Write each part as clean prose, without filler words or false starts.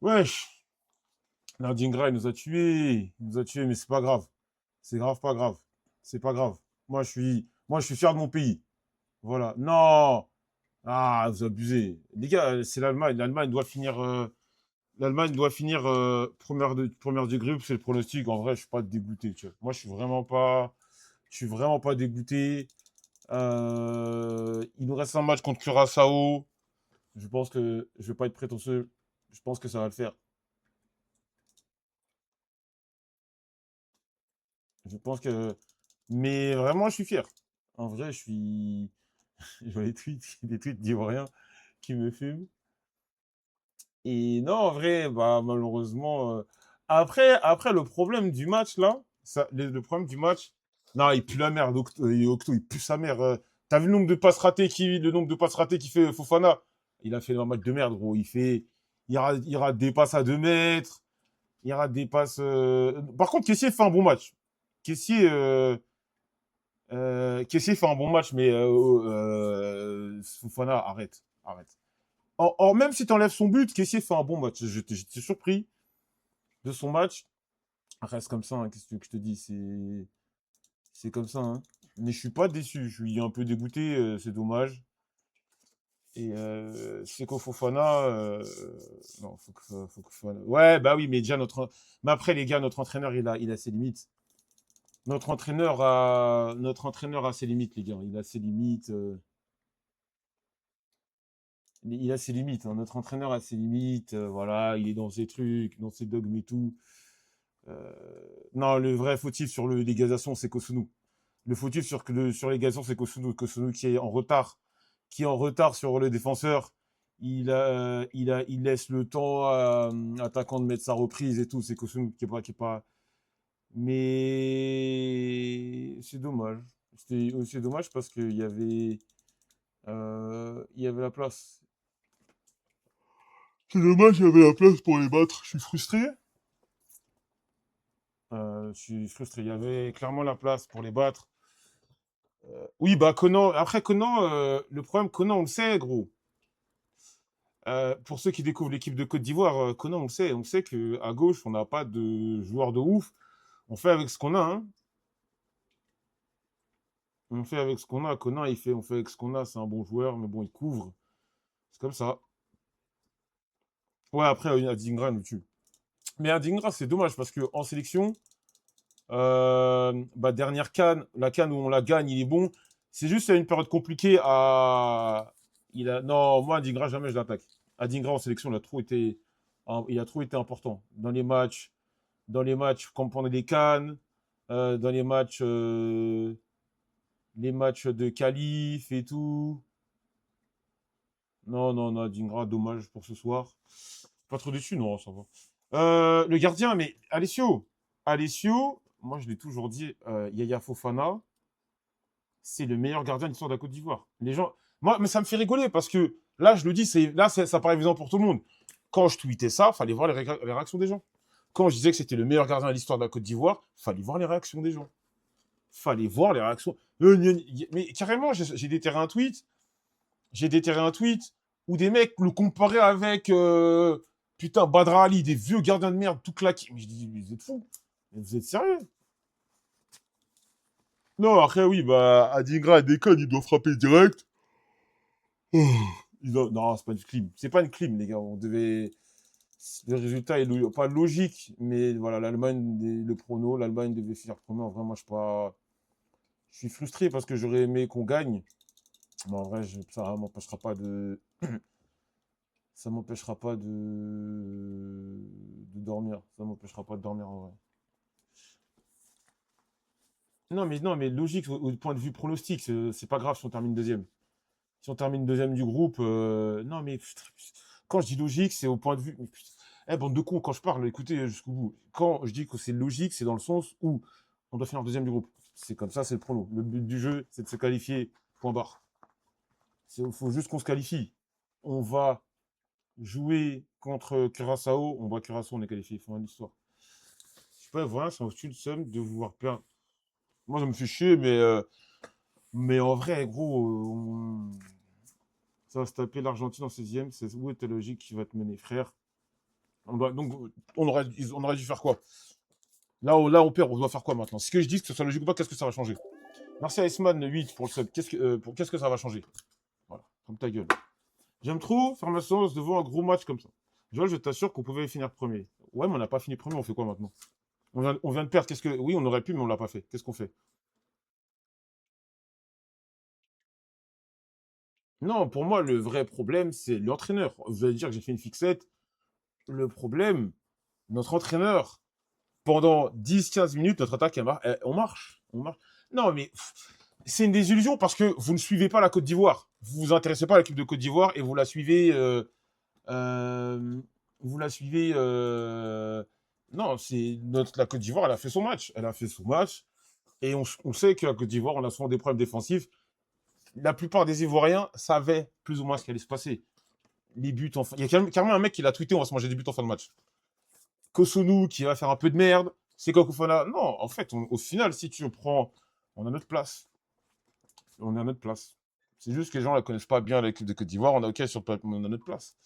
Wesh, Nadingra, il nous a tués. Il nous a tués, mais c'est pas grave. C'est grave, pas grave. C'est pas grave. Moi, je suis fier de mon pays. Voilà. Non! Ah, vous abusez. Les gars, c'est l'Allemagne. L'Allemagne doit finir première du groupe, c'est le pronostic. En vrai, je suis pas dégoûté, tu vois. Moi, je suis vraiment pas dégoûté. Il nous reste un match contre Curaçao. Je pense que je vais pas être prétentieux. Je pense que ça va le faire. Je pense que. Mais vraiment, je suis fier. En vrai, je suis. Je vois des tweets d'Ivoiriens qui me fument. Et non, en vrai, bah, malheureusement. Après, le problème du match, là, le problème du match, non, il pue la merde. Octo, il pue sa mère. T'as vu le nombre de passes ratées fait Fofana? Il a fait un match de merde, gros. Il rate des passes à 2 mètres. Il rate des passes. Par contre, Kessié fait un bon match. Kessié, Kessié fait un bon match, mais Fofana, arrête. Arrête. Même si tu enlèves son but, Kessié fait un bon match. J'étais surpris de son match. Reste comme ça, hein, qu'est-ce que tu veux que je te dis? C'est comme ça, hein. Mais je suis pas déçu. Je suis un peu dégoûté, c'est dommage. Et Seko Fofana, non, faut que Fofana. Ouais, bah oui, mais déjà Mais après, les gars, notre entraîneur, il a ses limites. Notre entraîneur a ses limites, les gars. Il a ses limites. Il a ses limites, hein. Notre entraîneur a ses limites. Voilà, il est dans ses trucs, dans ses dogmes et tout. Euh, non, le vrai fautif sur les gazations, c'est Kosunu. Le fautif sur les gazations, c'est Kosunu. Kosunu qui est en retard sur le défenseur. Il laisse le temps à l'attaquant de mettre sa reprise et tout. C'est Kosunu qui est pas. Mais c'est dommage. C'est dommage parce qu'il y avait la place. C'est dommage, il y avait la place pour les battre. Je suis frustré. Je suis frustré. Il y avait clairement la place pour les battre. Oui, bah Conan. Après Conan, le problème, Conan, on le sait, gros. Pour ceux qui découvrent l'équipe de Côte d'Ivoire, Conan, on le sait. On sait que à gauche, on n'a pas de joueur de ouf. On fait avec ce qu'on a, hein. On fait avec ce qu'on a. Conan, on fait avec ce qu'on a. C'est un bon joueur, mais bon, il couvre. C'est comme ça. Ouais, après, Adingra nous tue. Mais Adingra, c'est dommage parce que en sélection, bah, dernière CAN, la CAN où on la gagne, il est bon. C'est juste une période compliquée à. Non, moi, Adingra, jamais je l'attaque. Adingra en sélection, il a trop été important. Dans les matchs comme pendant les CAN, dans les matchs de qualif et tout. Non, non, non, Adingra, dommage pour ce soir. Pas trop déçu, non, ça va. Le gardien, mais Alessio, moi je l'ai toujours dit, Yaya Fofana, c'est le meilleur gardien de l'histoire de la Côte d'Ivoire. Les gens, moi, mais ça me fait rigoler parce que là, je le dis, ça paraît évident pour tout le monde. Quand je tweetais ça, fallait voir les réactions des gens. Quand je disais que c'était le meilleur gardien de l'histoire de la Côte d'Ivoire, fallait voir les réactions des gens. Fallait voir les réactions. Mais carrément, j'ai déterré un tweet où des mecs le comparaient avec putain Badra Ali, des vieux gardiens de merde tout claqués. Mais je dis, mais vous êtes fous. Vous êtes sérieux? Non, après, oui, bah, Adigra déconne, il doit frapper direct. Oh. Non, c'est pas une clim. C'est pas une clim, les gars. Le résultat est pas logique, mais voilà, le prono, l'Allemagne devait finir premier. En vrai, moi, je suis frustré parce que j'aurais aimé qu'on gagne. Mais en vrai, ça m'empêchera pas de. Ça m'empêchera pas de dormir. Ça m'empêchera pas de dormir en vrai. Non, mais logique, au point de vue pronostic, c'est pas grave si on termine deuxième. Si on termine deuxième du groupe, non, mais quand je dis logique, c'est au point de vue. Mais putain, bande de cons, quand je parle, écoutez jusqu'au bout. Quand je dis que c'est logique, c'est dans le sens où on doit finir deuxième du groupe. C'est comme ça, c'est le prono. Le but du jeu, c'est de se qualifier. Point barre. Il faut juste qu'on se qualifie. On va jouer contre Curaçao. On bat Curaçao, on est qualifié. Fin de l'histoire. Je sais pas, voilà, ça me tue le seum de vous voir perdre. Moi, ça me fait chier, mais en vrai, gros, ça va se taper l'Argentine en 16e. C'est où est ta logique qui va te mener, frère? Donc, on aurait dû faire quoi? Là, on perd, on doit faire quoi maintenant? Si que je dis que ce soit logique ou pas, qu'est-ce que ça va changer? Martial Iceman, 8 pour le sub. Qu'est-ce que ça va changer? Voilà, comme ta gueule. J'aime trop faire ma séance devant un gros match comme ça. Joël, je t'assure qu'on pouvait finir premier. Ouais, mais on n'a pas fini premier, on fait quoi maintenant? On vient de perdre. Oui, on aurait pu, mais on l'a pas fait. Qu'est-ce qu'on fait? Non, pour moi, le vrai problème, c'est l'entraîneur. Vous allez dire que j'ai fait une fixette. Le problème, notre entraîneur, pendant 10-15 minutes, notre attaque, on marche. On marche. Non, mais c'est une désillusion parce que vous ne suivez pas la Côte d'Ivoire. Vous vous intéressez pas à l'équipe de Côte d'Ivoire et vous la suivez. Vous la suivez. Non, la Côte d'Ivoire, elle a fait son match. Elle a fait son match. Et on sait que la Côte d'Ivoire, on a souvent des problèmes défensifs. La plupart des Ivoiriens savaient plus ou moins ce qui allait se passer. Les buts en fin. Il y a carrément un mec qui l'a tweeté, on va se manger des buts en fin de match. Kosunu qui va faire un peu de merde. C'est Kokofana. Non, en fait, au final, si tu prends. On a notre place. On est à notre place. C'est juste que les gens ne la connaissent pas bien, l'équipe de Côte d'Ivoire. On a OK sur le papier, mais on a notre place.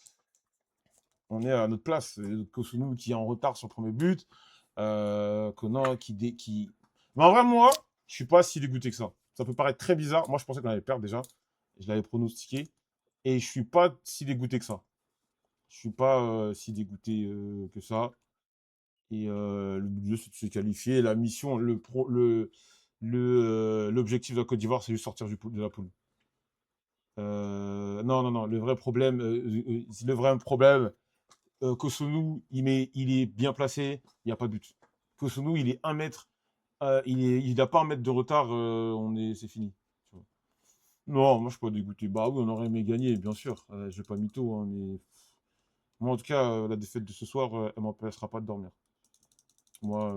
On est à notre place. Kosunu qui est en retard sur le premier but. Conan qui. Mais en vrai, moi, je suis pas si dégoûté que ça. Ça peut paraître très bizarre. Moi, je pensais qu'on allait perdre déjà. Je l'avais pronostiqué. Et je suis pas si dégoûté que ça. Je suis pas si dégoûté que ça. Et le but du jeu, c'est de se qualifier. La mission, l'objectif de la Côte d'Ivoire, c'est juste sortir de la poule. Non, non, non. Le vrai problème, Kosunu, il est bien placé. Il n'y a pas de but. Kosunu, il est 1 mètre. Il n'a pas 1 mètre de retard. C'est fini. Tu vois. Non, moi, je suis pas dégoûté. Bah oui, on aurait aimé gagner, bien sûr. Je vais pas mytho, hein, mais moi, en tout cas, la défaite de ce soir, elle m'empêchera pas de dormir. Moi,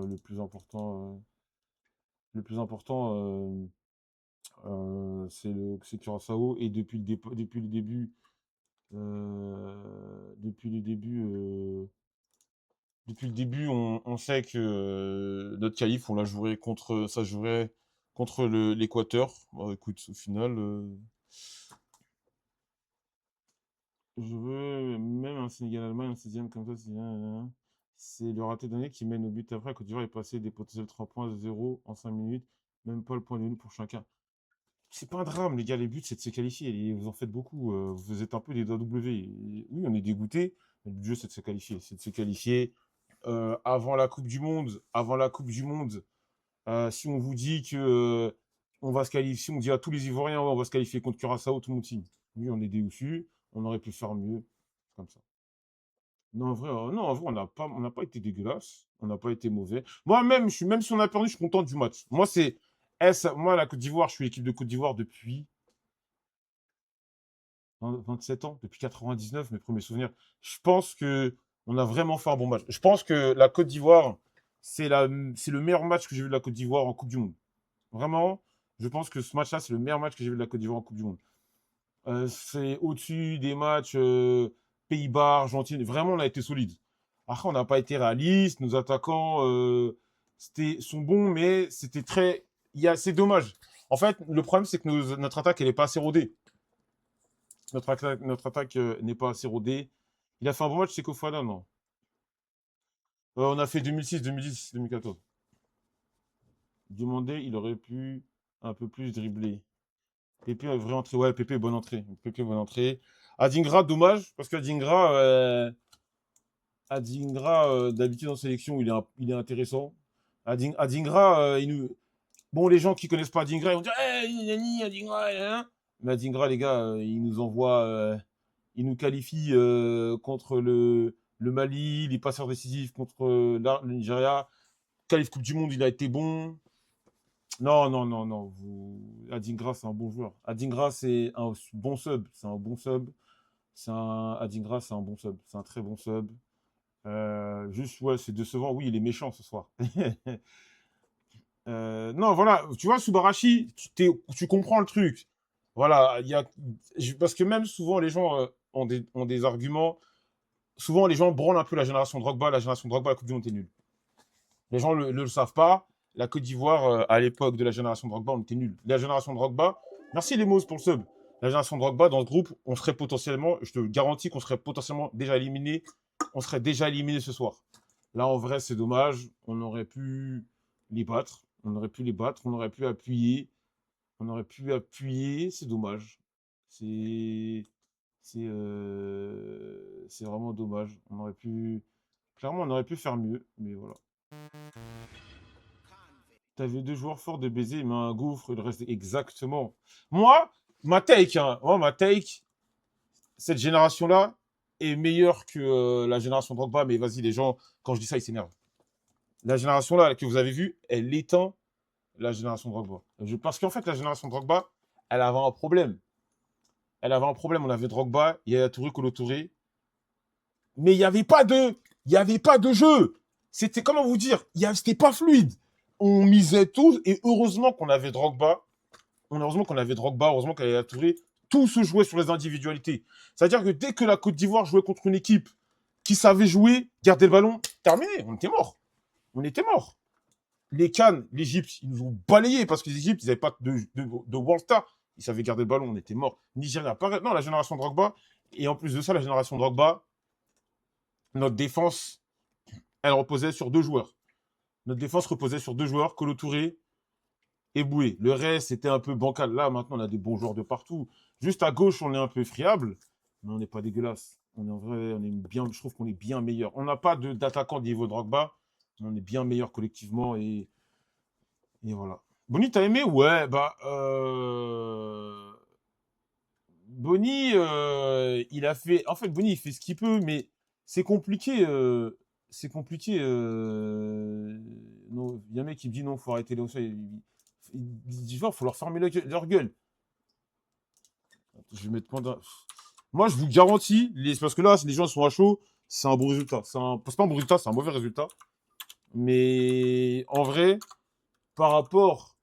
c'est Curaçao. Et depuis le début, on sait que notre qualif, ça jouerait contre l'Équateur. Bon, écoute, au final, je veux même un Sénégal-Allemagne, un sixième comme ça. C'est le raté donné qui mène au but après. Côte d'Ivoire est passé des potentiels 3 points à 0 en 5 minutes. Même pas le point de nul pour chacun. C'est pas un drame, les gars. Les buts, c'est de se qualifier. Et vous en faites beaucoup. Vous êtes un peu des W. Oui, on est dégoûté. Mais le but du jeu, c'est de se qualifier. C'est de se qualifier. Avant la Coupe du Monde, si on vous dit que on va se qualifier, si on dit à tous les Ivoiriens, ouais, on va se qualifier contre Curaçao, tout le monde signe. Oui, on est déçus. On aurait pu faire mieux. Comme ça. Non, en vrai, non, en vrai, on n'a pas été dégueulasse. On n'a pas été mauvais. Moi-même, même si on a perdu, je suis content du match. Moi, la Côte d'Ivoire, je suis l'équipe de Côte d'Ivoire depuis 27 ans, depuis 99, mes premiers souvenirs. Je pense que on a vraiment fait un bon match. Je pense que la Côte d'Ivoire, c'est le meilleur match que j'ai vu de la Côte d'Ivoire en Coupe du Monde. Vraiment, je pense que ce match-là, c'est le meilleur match que j'ai vu de la Côte d'Ivoire en Coupe du Monde. C'est au-dessus des matchs Pays-Bas, Argentine. Vraiment, on a été solide. Après, on n'a pas été réaliste. Nos attaquants sont bons, mais c'était très. C'est dommage. En fait, le problème, c'est que notre attaque, elle n'est pas assez rodée. Notre attaque n'est pas assez rodée. Il a fait un bon match, c'est Kofana, non? On a fait 2006, 2010, 2014. Demandé, il aurait pu un peu plus dribbler. Pépé, vraie entrée. Ouais, Pépé, bonne entrée. Pépé, bonne entrée. Adingra, dommage, parce qu'Adingra, d'habitude en sélection, il est intéressant. Adingra, bon, les gens qui connaissent pas Adingra, ils vont dire Nani, Adingra, mais Adingra, les gars, il nous qualifie contre le Mali, les passeurs décisifs contre le Nigeria. Qualif Coupe du Monde, il a été bon. Non, non, non, non. Adingra, c'est un bon joueur. Adingra, c'est un bon sub. C'est un bon sub. Adingra, c'est un bon sub. C'est un très bon sub. Juste, ouais, c'est décevant. Oui, il est méchant ce soir. Non, voilà. Tu vois, Subarashi, tu comprends le truc. Voilà. Parce que même souvent, les gens ont des arguments. Souvent, les gens branlent un peu la génération Drogba. La génération Drogba, la Coupe du Monde était nulle. Les gens ne le savent pas. La Côte d'Ivoire, à l'époque de la génération Drogba, on était nuls. La génération Drogba, merci les mots pour le sub. La génération Drogba, dans ce groupe, on serait potentiellement, je te garantis qu'on serait potentiellement déjà éliminé on serait déjà éliminé ce soir. Là, en vrai, c'est dommage. On aurait pu les battre. On aurait pu les battre. On aurait pu appuyer. On aurait pu appuyer. C'est dommage. C'est c'est vraiment dommage. On aurait pu clairement, on aurait pu faire mieux, mais voilà. T'avais deux joueurs forts de baiser, mais un gouffre, le reste exactement. Moi, ma take, hein, moi, ma take, cette génération-là est meilleure que la génération Drogba, mais vas-y, les gens, quand je dis ça, ils s'énervent. La génération-là que vous avez vue, elle éteint la génération Drogba. Parce qu'en fait, la génération Drogba, elle avait un problème. Elle avait un problème. On avait Drogba, Yaya Touré, Kolo Touré. Mais il y avait pas de jeu. C'était, comment vous dire, c'était pas fluide. On misait tout, et heureusement qu'on avait Drogba. Heureusement qu'on avait Drogba, heureusement qu'elle a Touré. Tout se jouait sur les individualités. C'est-à-dire que dès que la Côte d'Ivoire jouait contre une équipe qui savait jouer, garder le ballon, terminé, on était mort. On était mort. Les Cannes, l'Égypte, ils nous ont balayés parce que l'Égypte, ils n'avaient pas de World Star. Ils savaient garder le ballon, on était mort. Nigeria, pareil. Non, la génération Drogba. Et en plus de ça, la génération Drogba, notre défense, elle reposait sur deux joueurs. Notre défense reposait sur deux joueurs, Kolo Touré et Boué. Le reste, c'était un peu bancal. Là, maintenant, on a des bons joueurs de partout. Juste à gauche, on est un peu friable, mais on n'est pas dégueulasse. On est en vrai, on est bien, je trouve qu'on est bien meilleur. On n'a pas d'attaquant niveau Drogba, mais on est bien meilleur collectivement et voilà. Bonnie, t'as aimé? Ouais, bah. Bonnie, il a fait. En fait, Bonnie, il fait ce qu'il peut, mais c'est compliqué. C'est compliqué. Non, il y a un mec qui me dit non, faut arrêter les il dit genre, faut leur fermer leur gueule. Je vais mettre pendant. Moi, je vous garantis, parce que là, si les gens sont à chaud, c'est un bon résultat. C'est pas un bon résultat, c'est un mauvais résultat. Mais en vrai, par rapport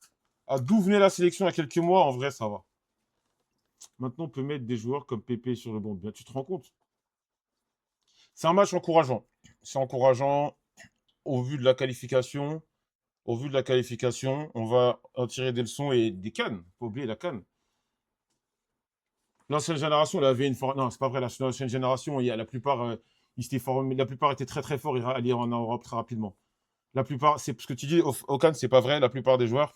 à d'où venait la sélection il y a quelques mois, en vrai, ça va. Maintenant, on peut mettre des joueurs comme Pépé sur le banc. Bien, tu te rends compte? C'est un match encourageant. C'est encourageant au vu de la qualification. Au vu de la qualification, on va en tirer des leçons et des cannes. Faut oublier la canne. L'ancienne génération, elle avait une non, c'est pas vrai. L'ancienne génération, il y a la plupart, ils étaient formés, la plupart étaient très très forts. Ils allaient en Europe très rapidement. La plupart, c'est ce que tu dis au Cannes, c'est pas vrai. La plupart des joueurs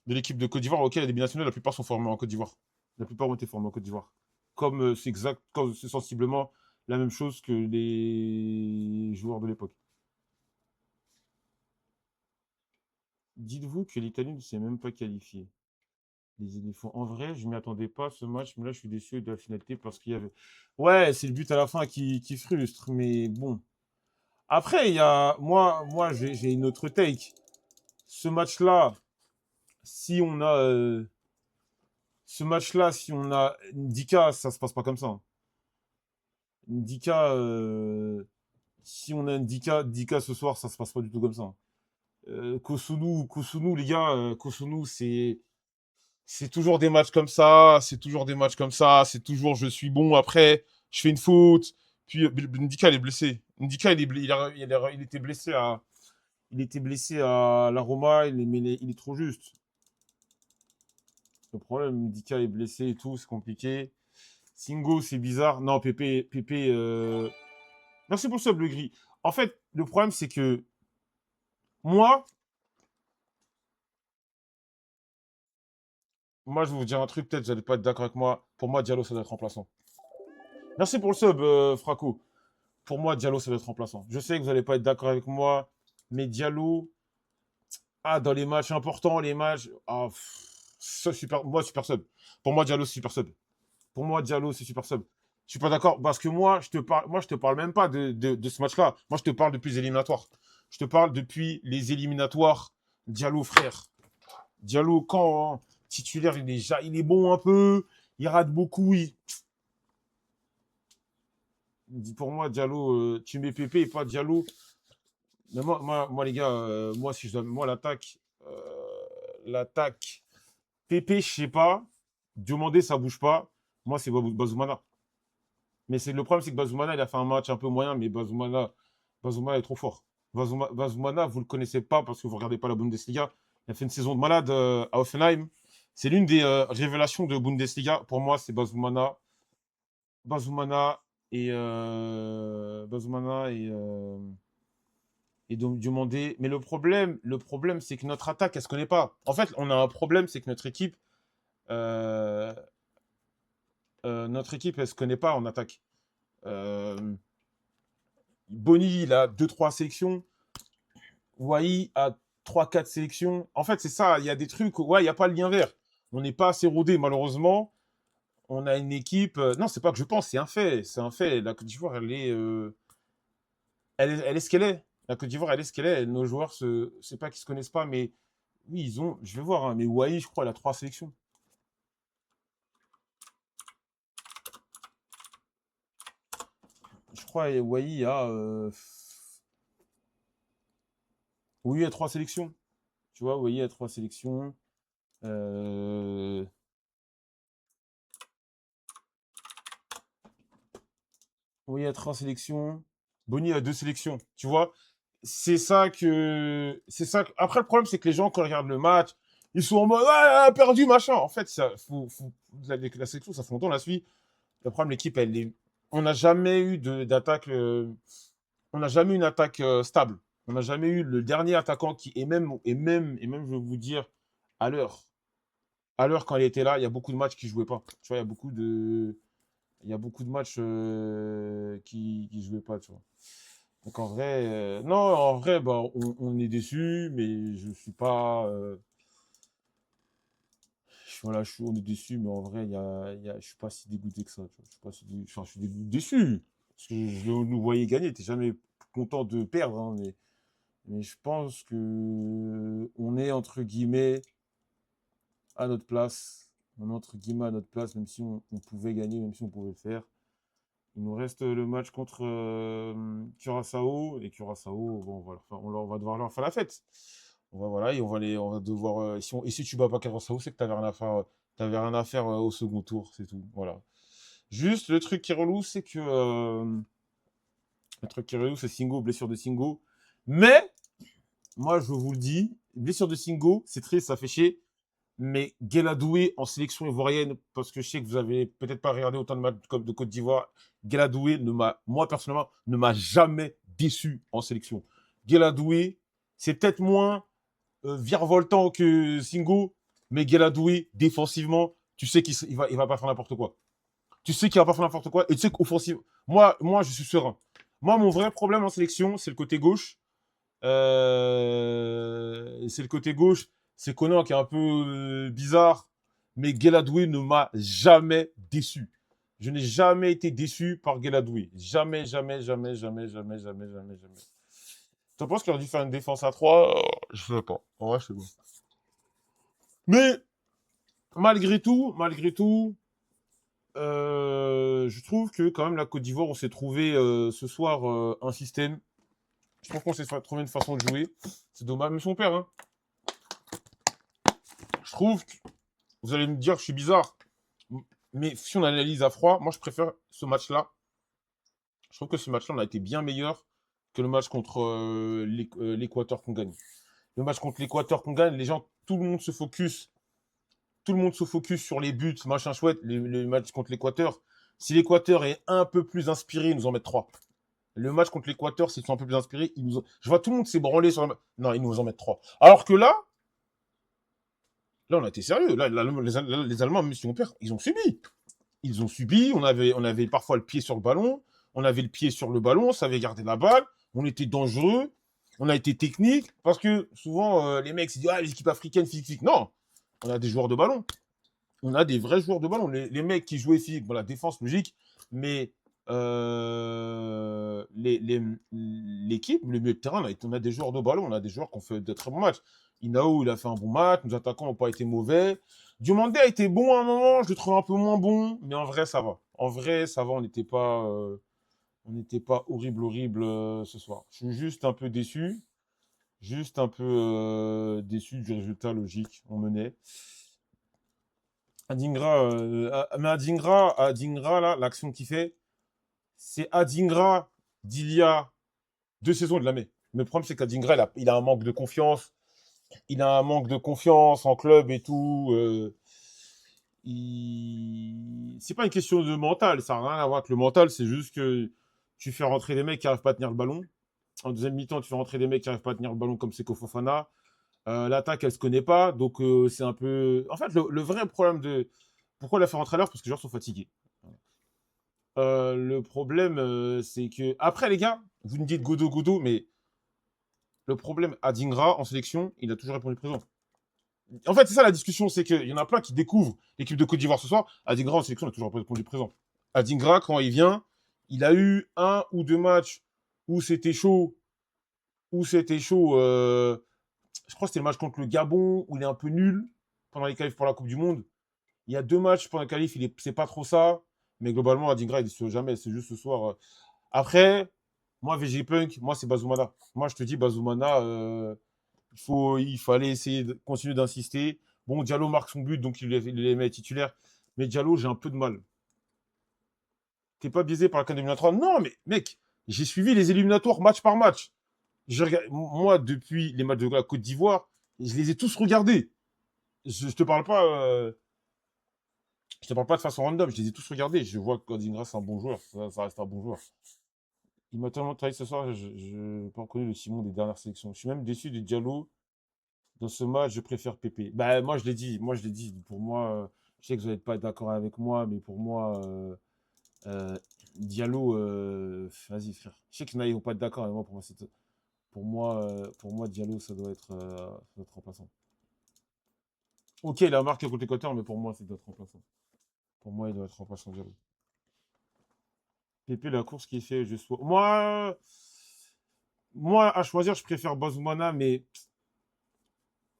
de l'équipe de Côte d'Ivoire, ok, les binationaux, la plupart sont formés en Côte d'Ivoire. La plupart ont été formés en Côte d'Ivoire. Comme c'est exact, comme c'est sensiblement la même chose que les joueurs de l'époque. Dites-vous que l'Italie ne s'est même pas qualifiée. Les éléphants. En vrai, je m'y attendais pas à ce match, mais là, je suis déçu de la finalité parce qu'il y avait. Ouais, c'est le but à la fin qui frustre, mais bon. Après, il y a. Moi j'ai une autre take. Ce match-là, si on a. Ce match-là, si on a Ndika, ça se passe pas comme ça, hein. Ndika, si on a Ndika ce soir, ça se passe pas du tout comme ça, hein. Kosunu, les gars, Kosunu, c'est toujours des matchs comme ça, c'est toujours des matchs comme ça, c'est toujours je suis bon, après je fais une faute, puis Ndika il est blessé. Ndika il était blessé à la Roma, il est trop juste. Le problème, Ndika est blessé et tout, c'est compliqué. Singo, c'est bizarre. Non, Pépé. Merci pour le sub, le gris. En fait, le problème, c'est que moi, je vais vous dire un truc, peut-être vous n'allez pas être d'accord avec moi. Pour moi, Diallo, ça doit être remplaçant. Merci pour le sub, Fraco. Pour moi, Diallo, ça doit être remplaçant. Je sais que vous n'allez pas être d'accord avec moi, mais Diallo, dans les matchs importants, les matchs. Super sub. Pour moi, Diallo, c'est super sub. Pour moi, Diallo, c'est super sub. Je suis pas d'accord parce que moi, je te parle même pas de ce match-là. Moi, je te parle depuis les éliminatoires. Je te parle depuis les éliminatoires. Diallo, frère. Diallo, quand titulaire, il est bon un peu. Il rate beaucoup. Pour moi, Diallo, tu mets Pépé et pas Diallo. Mais moi les gars, moi, si je dois. Moi, l'attaque. Pépé, je sais pas. Demander, ça bouge pas. Moi, c'est Bazoumana. Mais le problème, c'est que Bazoumana, il a fait un match un peu moyen, mais Bazoumana est trop fort. Bazoumana, vous le connaissez pas parce que vous regardez pas la Bundesliga. Il a fait une saison de malade à Offenheim. C'est l'une des révélations de Bundesliga. Pour moi, c'est Bazoumana. Bazoumana, et Bosmana et donc Diomandé. Mais le problème, c'est que notre attaque, elle se connaît pas. En fait, on a un problème, c'est que euh, notre équipe, elle se connaît pas en attaque. Euh, Boni, il a deux trois sélections. Wai a trois quatre sélections. En fait, c'est ça. Il y a des trucs. Ouais, il n'y a pas le lien vert. On n'est pas assez rodé, malheureusement. On a une équipe. Non, c'est pas que je pense, c'est un fait. C'est un fait. La Côte d'Ivoire, elle est ce qu'elle est. La Côte d'Ivoire, elle est ce qu'elle est. Nos joueurs, c'est pas qu'ils se connaissent pas, mais oui, ils ont. Je vais voir, hein, mais Wai, je crois, elle a trois sélections. Je crois que Wai a. Oui, il y a trois sélections. Tu vois, Wai a trois sélections. Euh, Oui, à trois sélections. Boni a deux sélections. Tu vois, c'est ça que. C'est ça. Après, le problème, c'est que les gens, quand ils regardent le match, ils sont en mode ouais, perdu, machin. En fait, la sélection, ça fait longtemps, on la suit. Le problème, l'équipe, elle est. On n'a jamais eu d'attaque. On n'a jamais eu une attaque stable. On n'a jamais eu le dernier attaquant qui. Et même, je vais vous dire, à l'heure. À l'heure, quand il était là, il y a beaucoup de matchs qui ne jouaient pas. Tu vois, il y a beaucoup de matchs qui jouaient pas, tu vois. Donc en vrai, non, en vrai, bah, on est déçu, mais je suis pas, voilà, on est déçu, mais en vrai, je suis pas si dégoûté que ça, tu vois. Je suis pas si enfin, je suis déçu, parce que nous voyais gagner, t'es jamais content de perdre, hein, mais je pense que on est entre guillemets à notre place, on est entre guillemets à notre place, même si on pouvait gagner, même si on pouvait le faire. Il nous reste le match contre Curaçao. Et Curaçao, bon, on va devoir leur faire la fête. Voilà, et on va devoir. Et si tu bats pas Curaçao, c'est que t'avais rien à faire, au second tour, c'est tout. Voilà. Juste, le truc qui est relou, c'est que. Le truc qui est relou, c'est Singo, blessure de Singo. Mais, moi, je vous le dis, blessure de Singo, c'est triste, ça fait chier. Mais Gueladoué en sélection ivoirienne, parce que je sais que vous avez peut-être pas regardé autant de matchs comme de Côte d'Ivoire, Gueladoué moi personnellement, ne m'a jamais déçu en sélection. Gueladoué, c'est peut-être moins virevoltant que Singo, mais Gueladoué, défensivement, tu sais qu'il va pas faire n'importe quoi. Tu sais qu'il va pas faire n'importe quoi, et tu sais qu'offensivement, moi, je suis serein. Moi, mon vrai problème en sélection, c'est le côté gauche. C'est le côté gauche. C'est Conan qui est un peu bizarre. Mais Gueladoué ne m'a jamais déçu. Je n'ai jamais été déçu par Gueladoué. Jamais, jamais, jamais, jamais, jamais, jamais, jamais, jamais. Tu penses qu'il aurait dû faire une défense à 3? Je sais pas. En vrai, je sais pas. Mais malgré tout, je trouve que quand même la Côte d'Ivoire, on s'est trouvé ce soir un système. Je trouve qu'on s'est trouvé une façon de jouer. C'est dommage, même son père, hein. Je trouve que vous allez me dire que je suis bizarre. Mais si on analyse à froid, moi je préfère ce match-là. Je trouve que ce match-là, on a été bien meilleur que le match contre l'Équateur qu'on gagne. Le match contre l'Équateur qu'on gagne, les gens, tout le monde se focus. Tout le monde se focus sur les buts, machin chouette, le match contre l'Équateur. Si l'Équateur est un peu plus inspiré, ils nous en mettent 3. Le match contre l'Équateur, s'ils sont un peu plus inspirés, je vois tout le monde s'ébranler sur le. Non, ils nous en mettent 3. Alors que là, on a été sérieux. Là, les Allemands, même si on perd, ils ont subi. Ils ont subi, on avait parfois le pied sur le ballon, on avait le pied sur le ballon, on savait garder la balle, on était dangereux, on a été technique, parce que souvent, les mecs se disent, ah, les équipes africaines, physique. Non, on a des joueurs de ballon. On a des vrais joueurs de ballon. Les mecs qui jouaient physique, bon, la défense, logique, mais l'équipe, le milieu de terrain, on a des joueurs de ballon, on a des joueurs qui ont fait de très bons matchs. Inao, il a fait un bon match, nos attaquants n'ont pas été mauvais. Diomandé a été bon à un moment, je le trouve un peu moins bon, mais en vrai, ça va. En vrai, ça va, on n'était pas horrible ce soir. Je suis juste un peu déçu du résultat logique. On menait. Mais Adingra, là, l'action qu'il fait, c'est Adingra d'il y a 2 saisons, de la met. Mais le problème, c'est qu'Adingra, il a un manque de confiance. Il a un manque de confiance en club et tout. c'est pas une question de mental, ça n'a rien à voir avec le mental, c'est juste que tu fais rentrer des mecs qui n'arrivent pas à tenir le ballon. En deuxième mi-temps, tu fais rentrer des mecs qui n'arrivent pas à tenir le ballon comme Seko Fofana. L'attaque, elle se connaît pas, donc c'est un peu. En fait, le vrai problème de. Pourquoi la faire rentrer à l'heure? Parce que les joueurs sont fatigués. Le problème, c'est que. Après, les gars, vous me dites Godo, Godo, mais le problème, Adingra, en sélection, il a toujours répondu présent. En fait, c'est ça la discussion, c'est qu'il y en a plein qui découvrent l'équipe de Côte d'Ivoire ce soir. Adingra, en sélection, il a toujours répondu présent. Adingra, quand il vient, il a eu un ou deux matchs où c'était chaud, je crois que c'était le match contre le Gabon, où il est un peu nul pendant les qualifs pour la Coupe du Monde. Il y a deux matchs pendant les qualifs, c'est pas trop ça. Mais globalement, Adingra, il ne jamais, c'est juste ce soir. Après, moi, VG Punk, moi, c'est Bazoumana. Moi, je te dis, Bazoumana, il fallait essayer de continuer d'insister. Bon, Diallo marque son but, donc il les met titulaire. Mais Diallo, j'ai un peu de mal. T'es pas biaisé par la CAN 2023? Non, mais mec, j'ai suivi les éliminatoires match par match. Moi, depuis les matchs de la Côte d'Ivoire, je les ai tous regardés. Je te parle pas, je te parle pas de façon random. Je les ai tous regardés. Je vois que Godingra, c'est un bon joueur. Ça reste un bon joueur. Il m'a tellement trahi ce soir. Je n'ai pas reconnu le Simon des dernières sélections. Je suis même déçu de Diallo. Dans ce match, je préfère Pépé. Bah, moi, je l'ai dit. Moi, je l'ai dit. Pour moi, je sais que vous n'êtes pas d'accord avec moi, mais pour moi, Diallo, vas-y, frère. Je sais que Naï n'est pas d'accord avec moi. Pour moi, Diallo, ça doit être remplaçant. Ok, il a marqué contre l'Équateur, mais pour moi, c'est doit être remplaçant. Pour moi, il doit être remplaçant Diallo. Pépé, la course qu'il fait, je sois. Moi, à choisir, je préfère Bazoumana, mais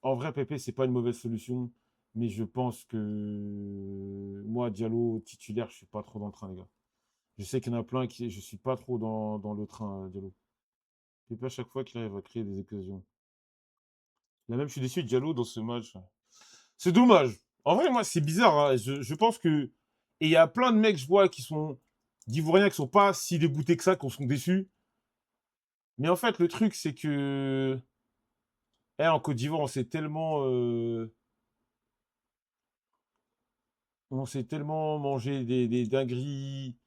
en vrai, Pépé, c'est pas une mauvaise solution. Mais je pense que moi, Diallo, titulaire, je suis pas trop dans le train, les gars. Je sais qu'il y en a plein qui. Je suis pas trop dans le train, Diallo. Pépé, à chaque fois qu'il arrive à créer des occasions. Là même, je suis déçu de Diallo dans ce match. C'est dommage. En vrai, moi, c'est bizarre, hein. Je pense que. Et il y a plein de mecs, je vois, d'Ivoiriens qui sont pas si dégoûtés que ça, qui sont déçus. Mais en fait, le truc, c'est que. En Côte d'Ivoire, on s'est tellement mangé des dingueries.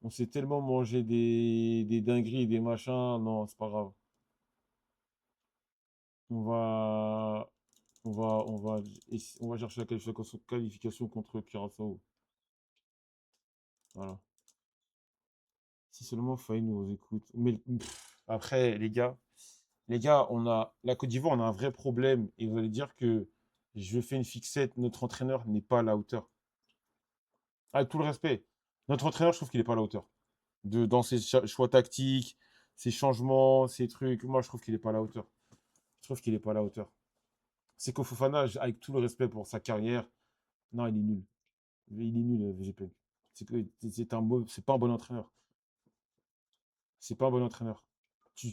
On s'est tellement mangé des dingueries et des machins. Non, c'est pas grave. On va. On va chercher la qualification contre Curaçao. Voilà. Si seulement Faye nous écoute. Mais après, les gars, la Côte d'Ivoire, on a un vrai problème. Et vous allez dire que je fais une fixette, notre entraîneur n'est pas à la hauteur. Avec tout le respect, notre entraîneur, je trouve qu'il n'est pas à la hauteur. Dans ses choix tactiques, ses changements, ses trucs. Moi, je trouve qu'il n'est pas à la hauteur. Je trouve qu'il n'est pas à la hauteur. C'est qu'au Fofana, avec tout le respect pour sa carrière, non, il est nul. Il est nul, VGP. C'est pas un bon entraîneur. C'est pas un bon entraîneur. Je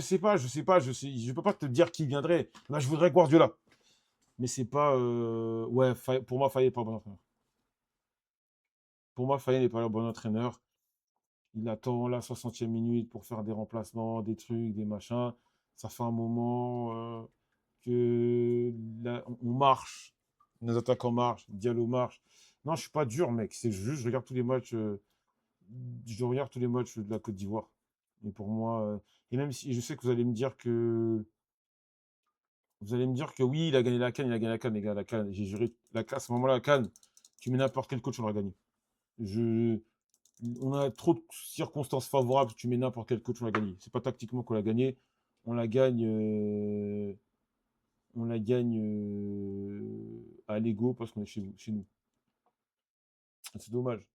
sais pas, je peux pas te dire qui viendrait. Là, je voudrais Guardiola. Mais c'est pas. Ouais, pour moi, Faye n'est pas un bon entraîneur. Pour moi, Faye n'est pas un bon entraîneur. Il attend la 60e minute pour faire des remplacements, des trucs, des machins. Ça fait un moment que on marche. Nos attaquants marchent, Diallo marche. Non, je suis pas dur, mec. C'est juste, je regarde tous les matchs. Je regarde tous les matchs de la Côte d'Ivoire. Et pour moi, et même si je sais que vous allez me dire que oui, il a gagné la CAN, il a gagné la CAN, les gars, la CAN. J'ai juré, à ce moment-là, la CAN, tu mets n'importe quel coach, on l'a gagné. Je, on a trop de circonstances favorables, tu mets n'importe quel coach, on l'a gagné. C'est pas tactiquement qu'on l'a gagné, on la gagne, à l'ego parce qu'on est chez nous. C'est dommage.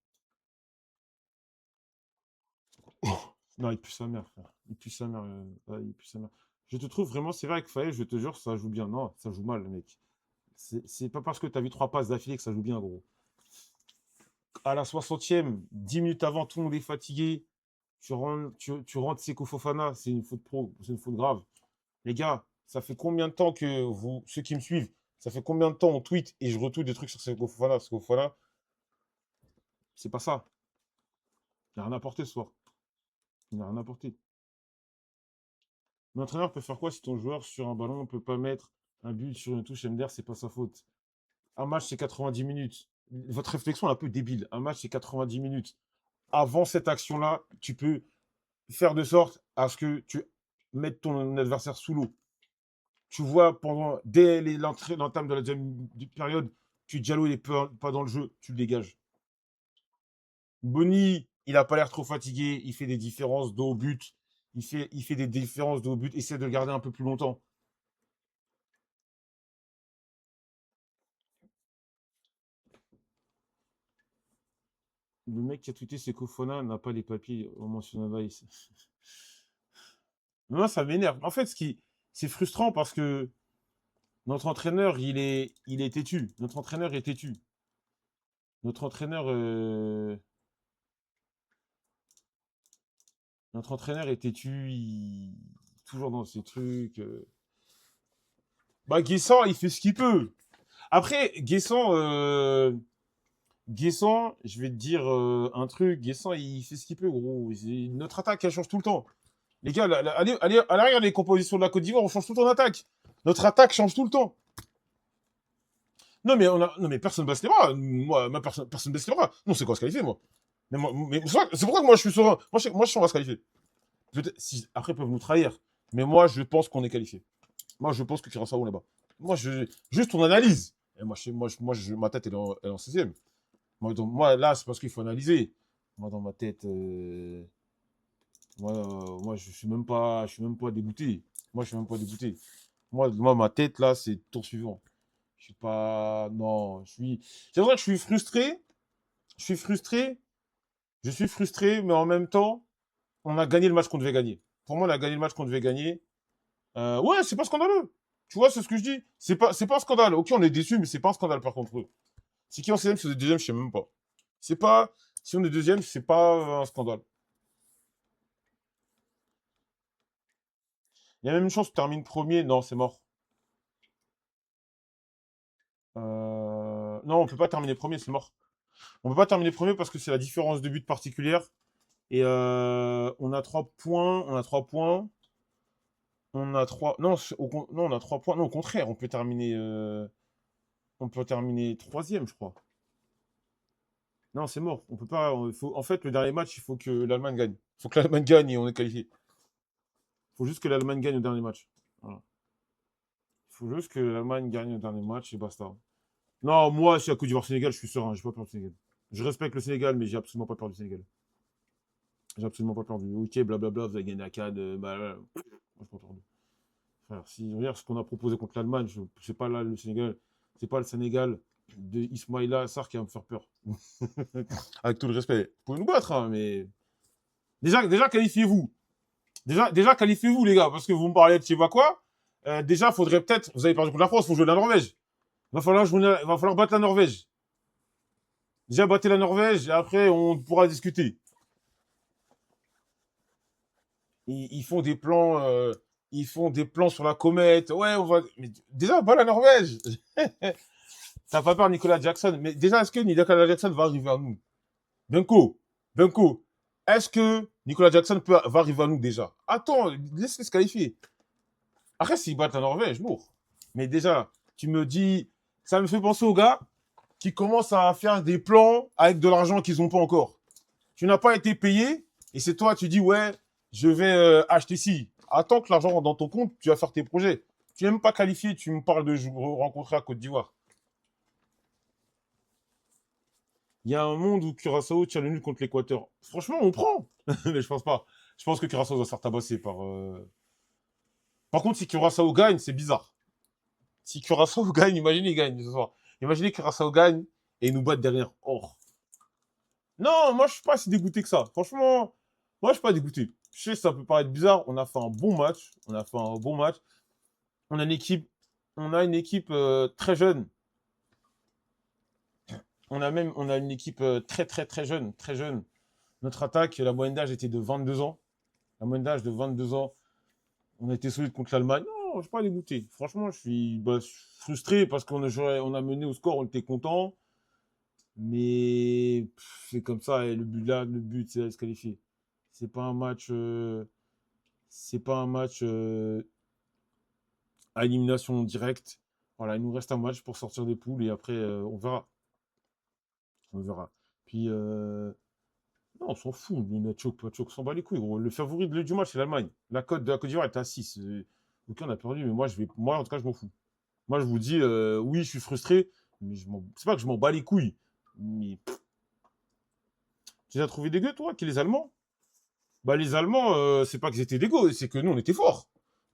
Non, il pue sa mère, frère. Il pue sa mère. Ouais, il pue sa mère. Je te trouve vraiment, c'est vrai que Faye, je te jure, ça joue bien. Non, ça joue mal, mec. C'est pas parce que t'as vu 3 passes d'affilée que ça joue bien, gros. À la 60e, 10 minutes avant, tout le monde est fatigué. Tu rentres Seko Fofana, c'est une faute pro, c'est une faute grave. Les gars, ça fait combien de temps que ceux qui me suivent, ça fait combien de temps on tweet et je retweet des trucs sur Seko Fofana? Seko Fofana, c'est pas ça. Il n'a rien apporté ce soir. Il n'a rien apporté. L'entraîneur peut faire quoi si ton joueur sur un ballon ne peut pas mettre un but sur une touche MDR, c'est pas sa faute. Un match, c'est 90 minutes. Votre réflexion est un peu débile. Un match, c'est 90 minutes. Avant cette action-là, tu peux faire de sorte à ce que tu mettes ton adversaire sous l'eau. Tu vois, dès l'entame de la deuxième période, Diallo, il est pas dans le jeu, tu le dégages. Boni, il n'a pas l'air trop fatigué, il fait des différences de haut but. Il fait des différences de haut but, essaie de le garder un peu plus longtemps. Le mec qui a tweeté c'est Kofona n'a pas les papiers au mentionné là. Moi, ça m'énerve. En fait, c'est frustrant parce que notre entraîneur, il est têtu. Notre entraîneur est têtu. Notre entraîneur, notre entraîneur est têtu. Toujours dans ses trucs. Bah, Guessant, il fait ce qu'il peut. Après, Guessant, je vais te dire un truc. Guessant, il fait ce qu'il peut, gros. Notre attaque, elle change tout le temps. Les gars, allez, à l'arrière, les compositions de la Côte d'Ivoire, on change tout le temps d'attaque. Notre attaque change tout le temps. Non, mais personne baisse les bras. Moi, personne baisse les bras. Non, c'est quoi se qualifier, moi. Mais c'est pour ça que moi, je suis serein. Moi, je suis on va se qualifier. Après, ils peuvent nous trahir. Mais moi, je pense qu'on est qualifié. Moi, je pense que Curaçao, on est là-bas. Juste on analyse. Et ma tête, elle est en 16e. Moi, là, c'est parce qu'il faut analyser. Moi, dans ma tête, je suis même pas dégoûté. Moi, je suis même pas dégoûté. Moi, ma tête, là, c'est tour suivant. Je suis pas. Non, C'est vrai que je suis frustré. Je suis frustré. Je suis frustré, mais en même temps, on a gagné le match qu'on devait gagner. Pour moi, on a gagné le match qu'on devait gagner. Ouais, c'est pas scandaleux. Tu vois, c'est ce que je dis. C'est pas un scandale. Ok, on est déçu, mais c'est pas un scandale par contre. Si qui en 16e, c'est deuxième, je sais même pas. C'est pas. Si on est deuxième, c'est pas un scandale. Il y a même une chance que tu termines premier. Non, c'est mort. Non, on peut pas terminer premier, c'est mort. On peut pas terminer premier parce que c'est la différence de but particulière. Et on a 3 points. On a 3 points. On a 3. Non, non, on a 3 points. Non, au contraire, on peut terminer troisième, je crois. Non, c'est mort. On peut pas. En fait, le dernier match, il faut que l'Allemagne gagne. Il faut que l'Allemagne gagne et on est qualifié. Il faut juste que l'Allemagne gagne au dernier match. Voilà. Il faut juste que l'Allemagne gagne au dernier match et basta. Non, moi, si à Côte d'Ivoire-Sénégal, je suis serein. J'ai pas peur du Sénégal. Je respecte le Sénégal, mais j'ai absolument pas peur du Sénégal. J'ai absolument pas peur du. Ok, blablabla, vous avez gagné la CAN. Moi, je pas peur. Frère, si regarde ce qu'on a proposé contre l'Allemagne, c'est pas là le Sénégal, c'est pas le Sénégal de Ismaïla Sarr qui va me faire peur. Avec tout le respect. Vous pouvez nous battre, hein, mais déjà qualifiez-vous. Déjà qualifiez-vous, les gars, parce que vous me parlez de je sais pas quoi. Déjà, faudrait peut-être. Vous avez perdu contre la France, il faut jouer la Norvège. Va falloir battre la Norvège. Déjà, battez la Norvège, et après, on pourra discuter. Ils font des plans. Ils font des plans sur la comète. Ouais, on va. Mais déjà, bat la Norvège. T'as pas peur, Nicolas Jackson. Mais déjà, est-ce que Nicolas Jackson va arriver à nous? Benko, Benko, est-ce que Nicolas Jackson va arriver à nous déjà? Attends, laisse-les se qualifier. Après, s'ils battent la Norvège, lourd. Mais déjà, tu me dis, ça me fait penser aux gars qui commencent à faire des plans avec de l'argent qu'ils n'ont pas encore. Tu n'as pas été payé et c'est toi, tu dis, ouais, je vais acheter ci. Attends que l'argent rentre dans ton compte, tu vas faire tes projets. Tu n'es même pas qualifié, tu me parles de rencontrer à Côte d'Ivoire. Il y a un monde où Curaçao tient le nul contre l'Équateur. Franchement, on prend. Mais je pense pas. Je pense que Curaçao va se faire tabasser par. Par contre, si Curaçao gagne, c'est bizarre. Si Curaçao gagne, imaginez, il gagne ce soir. Imaginez que Curaçao gagne et ils nous battent derrière. Oh. Non, moi, je suis pas si dégoûté que ça. Franchement, moi, je suis pas dégoûté. Je sais que ça peut paraître bizarre. On a fait un bon match. On a fait un bon match. On a une équipe, on a une équipe très jeune. On a une équipe très, très, très jeune. Très jeune. Notre attaque, la moyenne d'âge était de 22 ans. La moyenne d'âge de 22 ans. On a été solide contre l'Allemagne. Non, je ne suis pas dégoûté. Franchement, je suis frustré parce on a mené au score, on était content. Mais c'est comme ça. Et le but, c'est de se qualifier. C'est pas un match. C'est pas un match à élimination directe. Voilà, il nous reste un match pour sortir des poules et après, on verra. On verra. Puis, non, on s'en fout. Le Natchok, Patchok, on s'en bat les couilles, gros. Le favori du match, c'est l'Allemagne. La cote de la Côte d'Ivoire est à 6. Ok, on a perdu, mais moi, en tout cas, je m'en fous. Moi, je vous dis, oui, je suis frustré, mais c'est pas que je m'en bats les couilles. Mais tu les as trouvés dégueux, toi, qui les Allemands? Bah, les Allemands, c'est pas qu'ils étaient dégueux, c'est que nous, on était forts.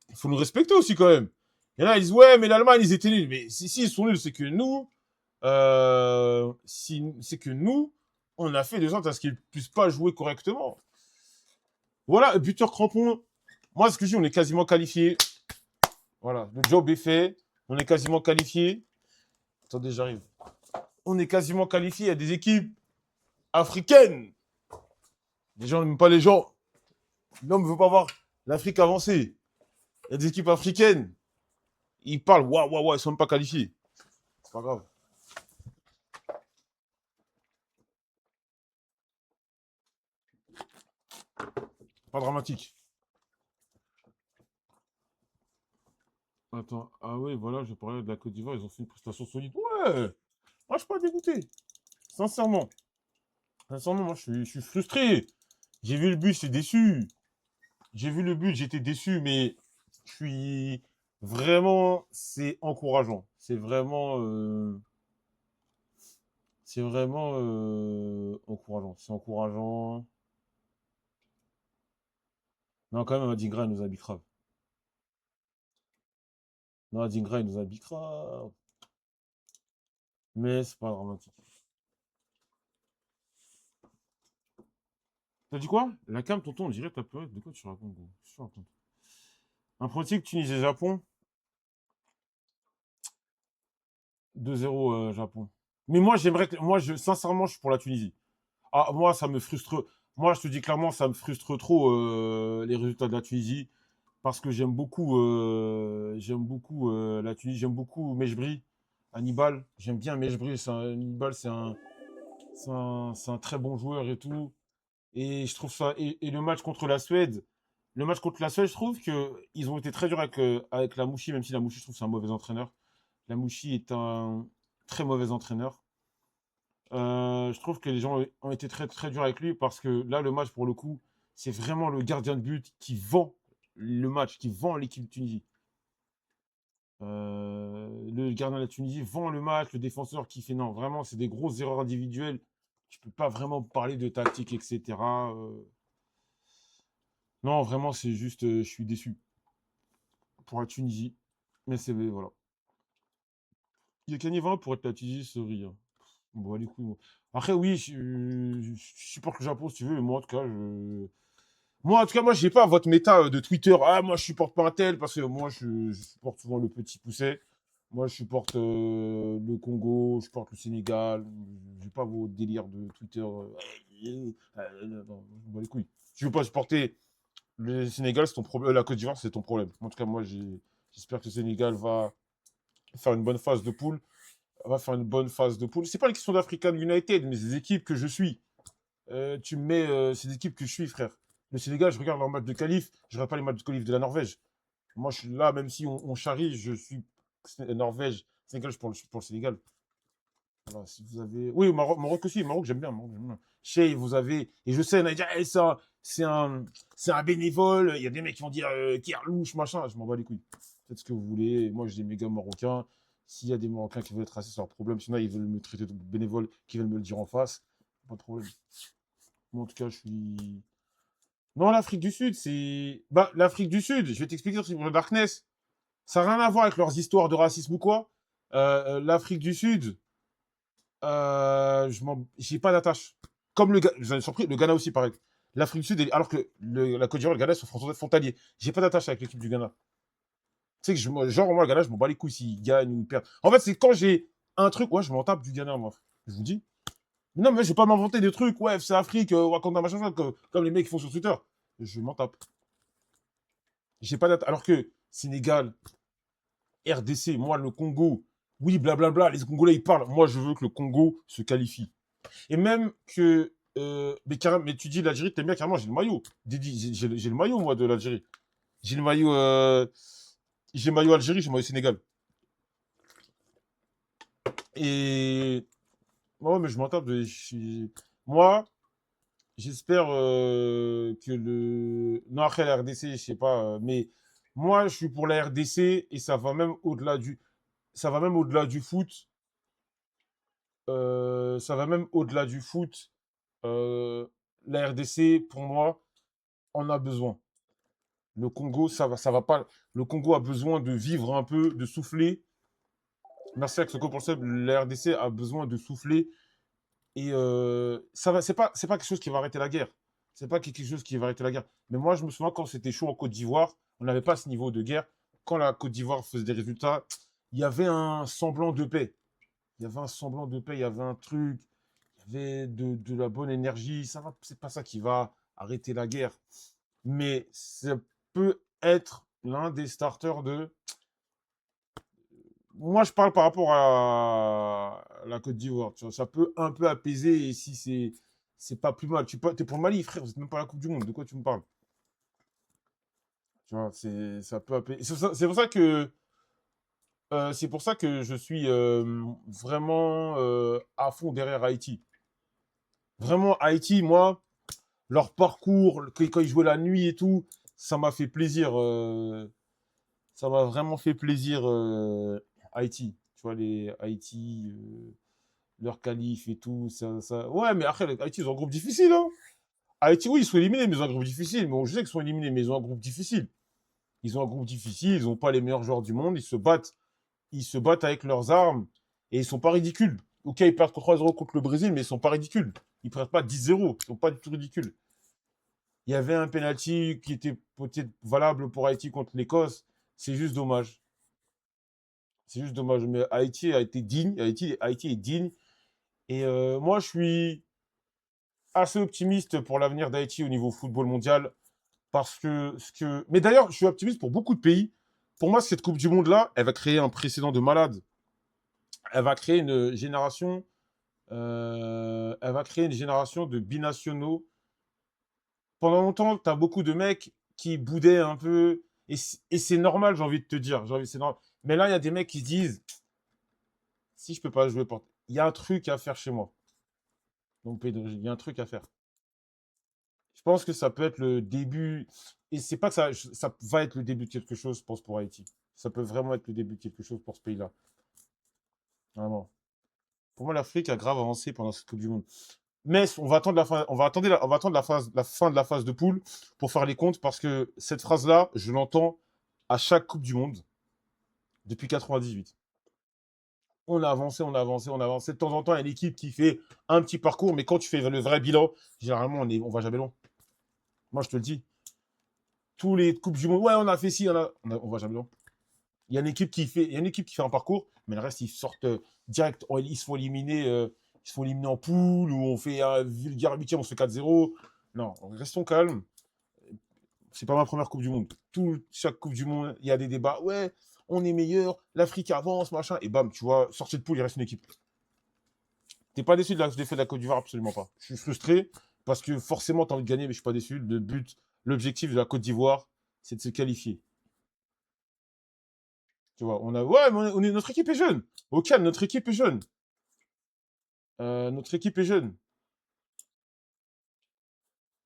Il faut nous respecter aussi, quand même. Il y en a, ils disent, ouais, mais l'Allemagne, ils étaient nuls. Mais si ils sont nuls, c'est que nous, c'est que nous, on a fait de sorte à ce qu'ils ne puissent pas jouer correctement. Voilà, buteur crampon. Moi, ce que je dis, on est quasiment qualifié. Voilà, le job est fait. On est quasiment qualifié. Attendez, j'arrive. On est quasiment qualifié. Il y a des équipes africaines. Les gens n'aiment pas les gens. L'homme ne veut pas voir l'Afrique avancer. Il y a des équipes africaines. Ils parlent, waouh, waouh, waouh, ils ne sont même pas qualifiés. C'est pas grave. Pas dramatique. Attends, ah oui, voilà, je parlais de la Côte d'Ivoire, ils ont fait une prestation solide. Ouais, moi je suis pas dégoûté. Sincèrement. Sincèrement, moi je suis frustré. J'ai vu le but, j'étais déçu. J'ai vu le but, j'étais déçu, mais je suis vraiment, c'est encourageant. C'est vraiment encourageant. C'est encourageant. Non, quand même, Adingra, il nous habite grave. Non, Adingra, il nous habite grave. Mais c'est pas dramatique. T'as dit quoi? La cam, tonton, on dirait que t'as peur. De quoi tu racontes, gros? Qu'est-ce que tu racontes? Un pronostic Tunisie-Japon, 2-0 Japon. Mais moi, sincèrement, je suis pour la Tunisie. Ah, moi, ça me frustre. Moi, je te dis clairement, ça me frustre trop les résultats de la Tunisie. Parce que j'aime beaucoup la Tunisie. J'aime beaucoup Mejbri, Hannibal. J'aime bien Mejbri. Hannibal, c'est un très bon joueur et tout. Et je trouve ça. Et le match contre la Suède, je trouve qu'ils ont été très durs avec la Mouchi, même si la Mouchi, je trouve que c'est un mauvais entraîneur. La Mouchi est un très mauvais entraîneur. Je trouve que les gens ont été très très durs avec lui parce que là, le match, pour le coup, c'est vraiment le gardien de but qui vend le match, qui vend l'équipe de Tunisie. Le gardien de la Tunisie vend le match, le défenseur qui fait non, vraiment, c'est des grosses erreurs individuelles. Tu peux pas vraiment parler de tactique, etc. Non, vraiment, c'est juste, je suis déçu pour la Tunisie. Mais c'est voilà. Il y a Kanye 20 pour être la Tunisie, sorry, hein. Bon, allez, couilles, moi. Après, oui, je supporte le Japon si tu veux, mais moi, en tout cas, j'ai pas votre méta de Twitter. Ah, moi, je supporte pas un tel parce que moi, je supporte souvent le petit pousset. Moi, je supporte le Congo, je supporte le Sénégal. J'ai pas vos délires de Twitter. Non, je m'en bats les couilles. Si tu veux pas supporter le Sénégal, c'est ton problème. La Côte d'Ivoire, c'est ton problème. En tout cas, moi, j'espère que le Sénégal va faire une bonne phase de poule. Va faire une bonne phase de poule. C'est pas une question d'African United, mais des équipes que je suis. Tu me mets ces équipes que je suis, frère. Le Sénégal, je regarde leur match de qualif, je regarde pas les matchs de qualif de la Norvège. Moi, je suis là, même si on charrie, je suis Norvège, Sénégal, je suis pour le Sénégal. Alors, si vous avez. Oui, Maroc aussi, Maroc, j'aime bien. Maroc, j'aime bien. Chez, vous avez. Et je sais, on a dit, eh, ça, c'est un bénévole. Il y a des mecs qui vont dire Kerlouche, machin. Je m'en bats les couilles. Faites ce que vous voulez. Moi, j'ai des méga Marocains. S'il y a des Marocains qui veulent être racistes, c'est leur problème. Sinon, ils veulent me traiter de bénévole, qui veulent me le dire en face. Pas de problème. Moi, en tout cas, je suis. Non, l'Afrique du Sud, c'est. Bah, l'Afrique du Sud, je vais t'expliquer sur le Darkness. Ça n'a rien à voir avec leurs histoires de racisme ou quoi. L'Afrique du Sud, j'ai pas d'attache. Comme vous avez surpris, le Ghana aussi, pareil. L'Afrique du Sud, alors que la Côte d'Ivoire et le Ghana sont frontaliers. J'ai pas d'attache avec l'équipe du Ghana. Tu sais que, genre, moi, le Ghana, je m'en bats les couilles s'ils gagnent ou ils perdent. En fait, c'est quand j'ai un truc, ouais, je m'en tape du Ghana, moi. Je vous dis. Non, mais je vais pas m'inventer des trucs, ouais, c'est Afrique, Wakanda, machin, comme les mecs qui font sur Twitter. Je m'en tape. J'ai pas d'attache. Alors que Sénégal, RDC, moi, le Congo, oui, blablabla, les Congolais, ils parlent. Moi, je veux que le Congo se qualifie. Et même que. Mais tu dis l'Algérie, t'aimes bien carrément, j'ai le maillot. J'ai le maillot, moi, de l'Algérie. J'ai le maillot. J'ai le maillot Algérie, j'ai le maillot Sénégal. Et ouais, mais je m'en tape moi, j'espère que le. Non, après la RDC, je sais pas, mais moi, je suis pour la RDC et ça va même au-delà du foot. Ça va même au-delà du foot. Euh, la RDC, pour moi, en a besoin. Le Congo, ça va pas. Le Congo a besoin de vivre un peu, de souffler. Merci avec ce pour le sub. La RDC a besoin de souffler. Et ça va, c'est pas quelque chose qui va arrêter la guerre. C'est pas quelque chose qui va arrêter la guerre. Mais moi, je me souviens quand c'était chaud en Côte d'Ivoire, on n'avait pas ce niveau de guerre. Quand la Côte d'Ivoire faisait des résultats, il y avait un semblant de paix. Il y avait un semblant de paix, il y avait un truc, il y avait de la bonne énergie. Ça va, c'est pas ça qui va arrêter la guerre. Mais ça peut être l'un des starters de. Moi, je parle par rapport à la Côte d'Ivoire. Tu vois, ça peut un peu apaiser et si c'est pas plus mal. T'es pour le Mali, frère, vous êtes même pas à la Coupe du Monde. De quoi tu me parles? Tu vois, ça peut apaiser. C'est pour ça que je suis vraiment à fond derrière Haïti. Vraiment, Haïti, moi, leur parcours, quand ils jouaient la nuit et tout, ça m'a fait plaisir. Ça m'a vraiment fait plaisir, Haïti. Tu vois, les Haïti, leur qualif et tout. Ouais, mais après, Haïti, ils ont un groupe difficile. Hein. Haïti, oui, ils sont éliminés, mais ils ont un groupe difficile. Bon, je sais qu'ils sont éliminés, mais ils ont un groupe difficile. Ils ont un groupe difficile, ils n'ont pas les meilleurs joueurs du monde, ils se battent avec leurs armes et ils sont pas ridicules. Ok, ils perdent 3-0 contre le Brésil, mais ils sont pas ridicules. Ils perdent pas 10-0, ils sont pas du tout ridicules. Il y avait un penalty qui était peut-être valable pour Haïti contre l'Écosse. C'est juste dommage. C'est juste dommage. Mais Haïti a été digne. Haïti est digne. Et moi, je suis assez optimiste pour l'avenir d'Haïti au niveau football mondial. Parce que. Mais d'ailleurs, je suis optimiste pour beaucoup de pays. Pour moi, cette Coupe du Monde-là, elle va créer un précédent de malade. Elle va créer une génération. Elle va créer une génération de binationaux. Pendant longtemps, tu as beaucoup de mecs qui boudaient un peu. Et c'est normal, j'ai envie de te dire. C'est normal. Mais là, il y a des mecs qui se disent si je peux pas jouer pour. Il y a un truc à faire chez moi. Donc, il y a un truc à faire. Je pense que ça peut être le début. Et c'est pas que ça va être le début de quelque chose, je pense, pour Haïti. Ça peut vraiment être le début de quelque chose pour ce pays-là. Vraiment. Pour moi, l'Afrique a grave avancé pendant cette Coupe du Monde. Mais on va attendre on va attendre la fin de la phase de poule pour faire les comptes parce que cette phrase-là, je l'entends à chaque Coupe du Monde depuis 98. On a avancé, on a avancé, on a avancé. De temps en temps, il y a une équipe qui fait un petit parcours, mais quand tu fais le vrai bilan, généralement, on va jamais loin. Moi, je te le dis. Tous les Coupes du Monde, ouais, on a fait ci, on va jamais loin. Il y a une équipe qui fait un parcours, mais le reste, ils sortent direct. Ils se font éliminer. Ils se font éliminer en poule, ou on fait un vulgaire 8e, on se fait 4-0. Non, restons calmes. C'est pas ma première Coupe du Monde. Chaque Coupe du Monde, il y a des débats. Ouais, on est meilleur, l'Afrique avance, machin. Et bam, tu vois, sortie de poule, il reste une équipe. T'es pas déçu de la défaite de la Côte d'Ivoire? Absolument pas. Je suis frustré parce que forcément, tu as envie de gagner, mais je suis pas déçu. L'objectif de la Côte d'Ivoire, c'est de se qualifier. Tu vois, ouais, mais notre équipe est jeune. Au calme, notre équipe est jeune. Notre équipe est jeune.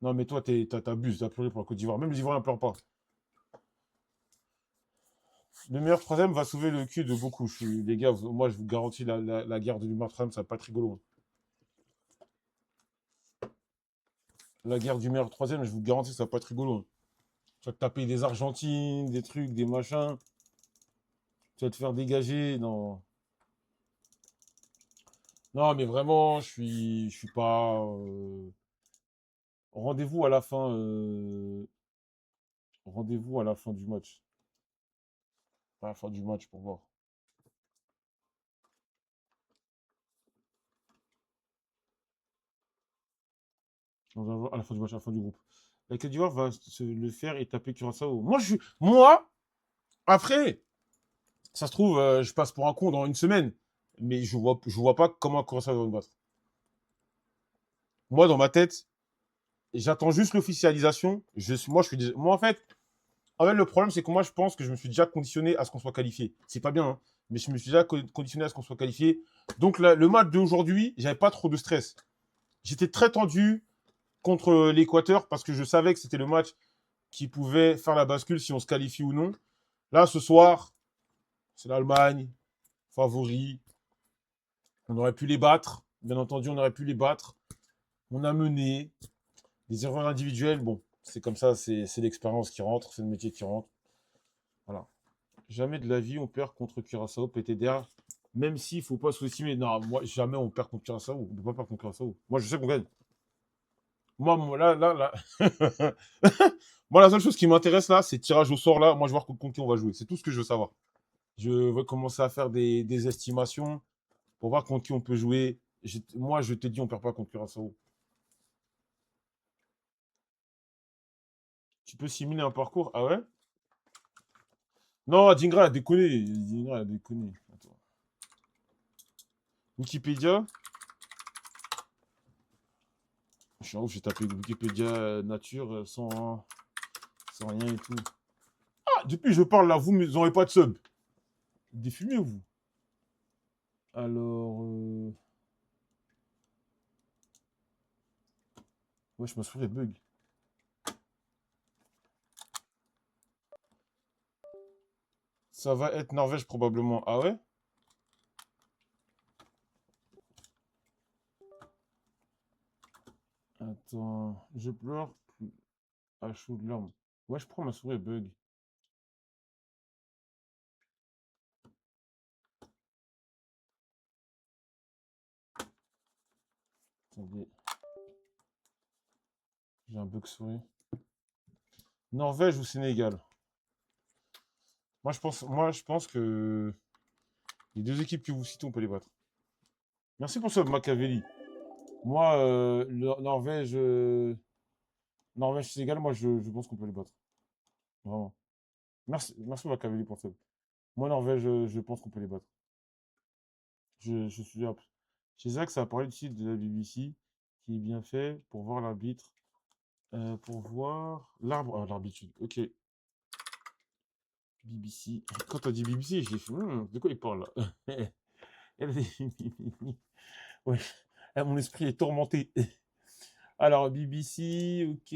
Non, mais toi, t'abuses, t'as pleuré pour la Côte d'Ivoire. Même les Ivoiriens ne pleurent pas. Le meilleur troisième va sauver le cul de beaucoup. Les gars, moi, je vous garantis, la guerre de meilleur troisième, ça va pas être rigolo. La guerre du meilleur troisième, je vous garantis, ça va pas être rigolo. Tu vas te taper des Argentines, des trucs, des machins. Tu vas te faire dégager. Non. Non, mais vraiment, je suis pas. Rendez-vous à la fin. Rendez-vous à la fin du match. À la fin du match pour voir. À la fin du match, à la fin du groupe. La Côte d'Ivoire va se le faire et taper Curaçao. Moi, après, ça se trouve, je passe pour un con dans une semaine. Mais je vois pas comment Curaçao va me battre. Moi, dans ma tête, j'attends juste l'officialisation. Moi, en fait, En fait, le problème, c'est que moi, je pense que je me suis déjà conditionné à ce qu'on soit qualifié. C'est pas bien, hein, mais je me suis déjà conditionné à ce qu'on soit qualifié. Donc, le match d'aujourd'hui, j'avais pas trop de stress. J'étais très tendu contre l'Équateur parce que je savais que c'était le match qui pouvait faire la bascule si on se qualifie ou non. Là, ce soir, c'est l'Allemagne, favori. On aurait pu les battre. Bien entendu, on aurait pu les battre. On a mené. Les erreurs individuelles, bon, c'est comme ça, c'est l'expérience qui rentre, c'est le métier qui rentre. Voilà. Jamais de la vie on perd contre Curaçao, PTDR. Même s'il ne faut pas sous-estimer. Non, moi, jamais on perd contre Curaçao. On ne peut pas perdre contre Curaçao. Moi, je sais qu'on gagne. Là. Moi, la seule chose qui m'intéresse là, c'est tirage au sort là. Moi, je veux voir contre qui on va jouer. C'est tout ce que je veux savoir. Je veux commencer à faire des estimations pour voir contre qui on peut jouer. Moi, je te dis, on perd pas contre Curaçao. Tu peux simuler un parcours? Ah ouais? Non, Dingra a déconné. Dingra a déconné. Attends. Wikipédia. Je suis en ouf, j'ai tapé Wikipédia nature sans rien et tout. Ah, depuis que je parle là, vous n'aurez pas de sub. Défumez vous. Alors. Ouais, je me souviens des bugs. Ça va être Norvège probablement. Ah ouais? Attends. Je pleure à chaud de larmes. Ouais, je prends ma souris bug. Attendez. J'ai un bug souris. Norvège ou Sénégal? Moi, je pense que les deux équipes que vous citez, on peut les battre. Merci pour ça, Machiavelli. Moi, Norvège, Norvège-Sénégal, moi, je pense qu'on peut les battre. Vraiment. Merci Machiavelli pour ça. Moi, Norvège, je pense qu'on peut les battre. Je suis apte. Chez Zach, ça a parlé du site de la BBC qui est bien fait pour voir l'arbitre. Pour voir l'arbre. Ah, l'arbitre. Ok. BBC. Quand t'as dit BBC, j'ai fait. De quoi il parle là? Ouais. Mon esprit est tourmenté. Alors, BBC, ok.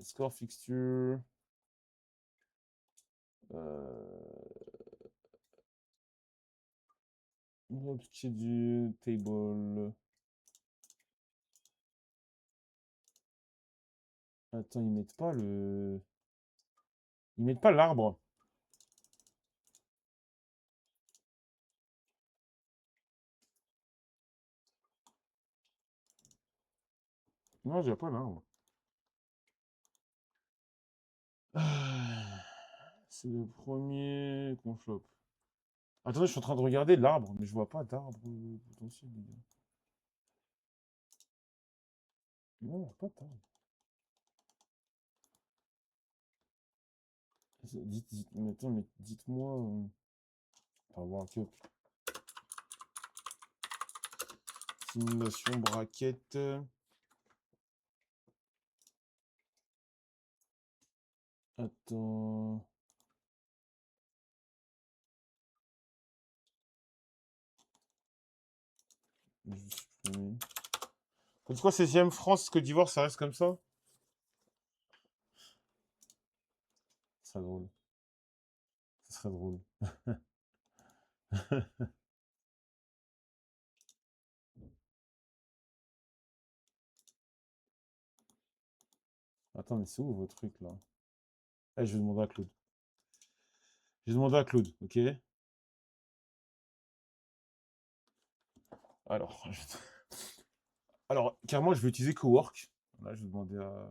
Score fixture. Schedule, table. Attends, ils mettent pas le. Ils mettent pas l'arbre. Non, j'ai pas l'arbre. Ah, c'est le premier qu'on chope. Attendez, je suis en train de regarder l'arbre, mais je vois pas d'arbre potentiel, les gars. Non, il y a pas d'arbre. Mais attends, mais dites-moi. On va voir, ok. Simulation braquette. Attends. Je vais supprimer. Comme quoi, 16e France, Côte d'Ivoire, ça reste comme ça? Ce serait drôle. Ce serait drôle. Attends, mais c'est où vos trucs là? Eh, je vais demander à Claude. Je vais demander à Claude, ok? Alors, alors, carrément, je vais utiliser Cowork. Là, je vais demander à.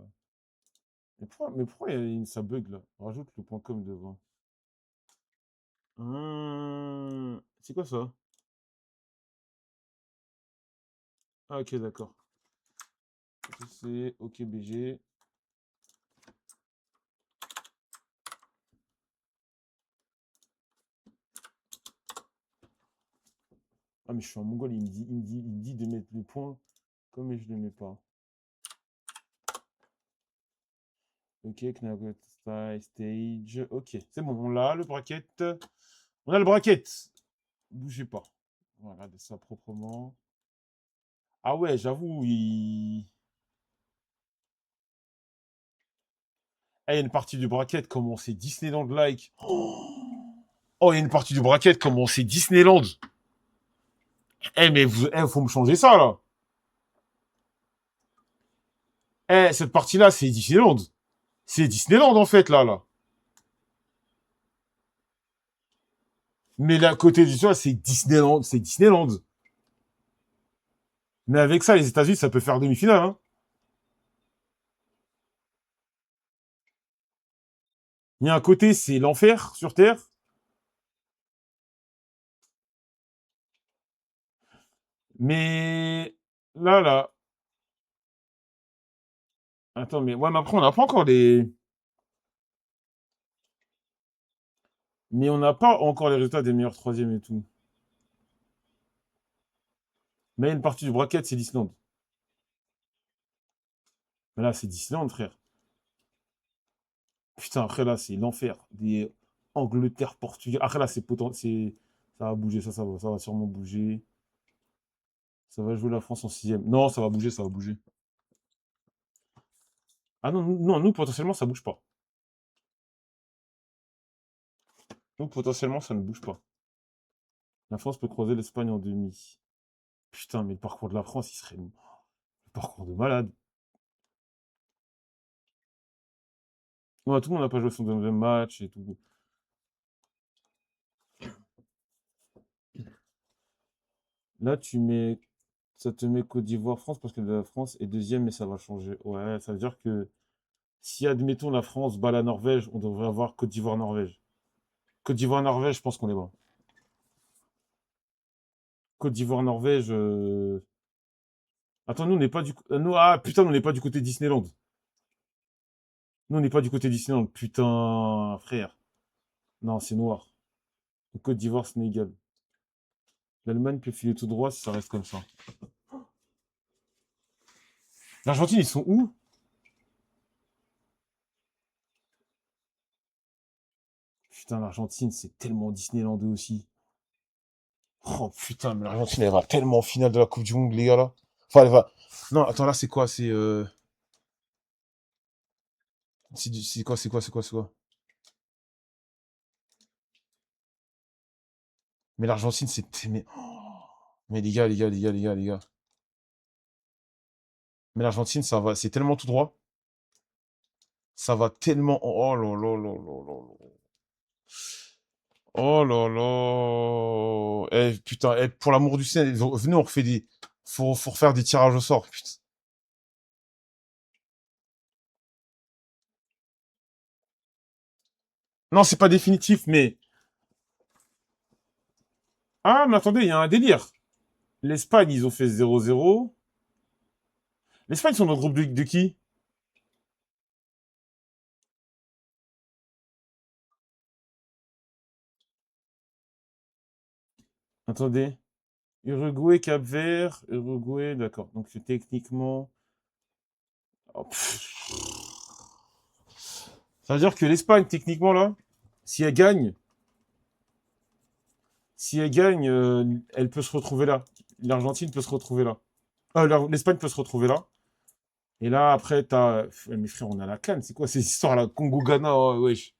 Mais pourquoi ça bug là? Rajoute le point .com devant. C'est quoi ça? Ah, ok, d'accord. C'est OK BG. Ah, mais je suis en mongol, il me dit de mettre les points comme je ne les mets pas. Ok, Knagot Style, Stage. Ok, c'est bon, on l'a, le bracket. On a le bracket. Bougez pas. On va regarder ça proprement. Ah ouais, j'avoue, il... Ah, il y a une partie du bracket, comment c'est Disneyland-like. Oh, il y a une partie du bracket, comment c'est Disneyland. Eh, mais vous, faut me changer ça, là. Eh, cette partie-là, c'est Disneyland. C'est Disneyland, en fait, là, là. Mais là, côté du choix, c'est Disneyland. C'est Disneyland. Mais avec ça, les États-Unis, ça peut faire demi-finale, hein. Il y a un côté, c'est l'enfer sur Terre. Mais là, là. Attends, mais ouais, mais après, on n'a pas encore les. Mais on n'a pas encore les résultats des meilleurs troisièmes et tout. Mais une partie du bracket, c'est Disneyland. Mais là, c'est Disneyland, frère. Putain, après, là, c'est l'enfer. Des Angleterre, Portugal. Après, là, c'est potentiel. Ça va bouger, ça va sûrement bouger. Ça va jouer la France en sixième. Non, ça va bouger, ça va bouger. Ah non, non, nous, potentiellement, ça bouge pas. Nous, potentiellement, ça ne bouge pas. La France peut croiser l'Espagne en demi. Putain, mais le parcours de la France, il serait le parcours de malade. Ouais, tout le monde n'a pas joué son deuxième match et tout. Là, ça te met Côte d'Ivoire-France parce que la France est deuxième, mais ça va changer. Ouais, ça veut dire que si, admettons, la France bat la Norvège, on devrait avoir Côte d'Ivoire-Norvège. Côte d'Ivoire-Norvège, je pense qu'on est bon. Côte d'Ivoire-Norvège. Attends, nous, on n'est pas du. Nous, ah, putain, nous, on n'est pas du côté Disneyland. Nous, on n'est pas du côté Disneyland. Putain, frère. Non, c'est noir. Côte d'Ivoire, Sénégal. L'Allemagne peut filer tout droit si ça reste comme ça. L'Argentine, ils sont où? Putain, l'Argentine, c'est tellement Disneylandeux aussi. Oh putain, mais l'Argentine, elle va tellement en finale de la Coupe du Monde, les gars, là. Enfin, elle va. Non, attends, là, c'est quoi? C'est quoi? Mais l'Argentine, mais les gars, les gars, les gars, les gars, les gars. Mais l'Argentine, ça va. C'est tellement tout droit. Ça va tellement. Oh là là là là là là. Oh là là. Eh, putain, eh, pour l'amour du ciel, venez, on refait des. Faut refaire des tirages au sort, putain. Non, c'est pas définitif, mais. Ah, mais attendez, il y a un délire. L'Espagne, ils ont fait 0-0. L'Espagne, ils sont dans le groupe de qui? Attendez. Uruguay, Cap-Vert, Uruguay, d'accord. Donc c'est techniquement. Oh, ça veut dire que l'Espagne, techniquement, là, si elle gagne, si elle gagne, elle peut se retrouver là. L'Argentine peut se retrouver là. L'Espagne peut se retrouver là. Et là, après, t'as. Mais frère, on a la canne. C'est quoi ces histoires-là? Congo-Ghana, oh, wesh.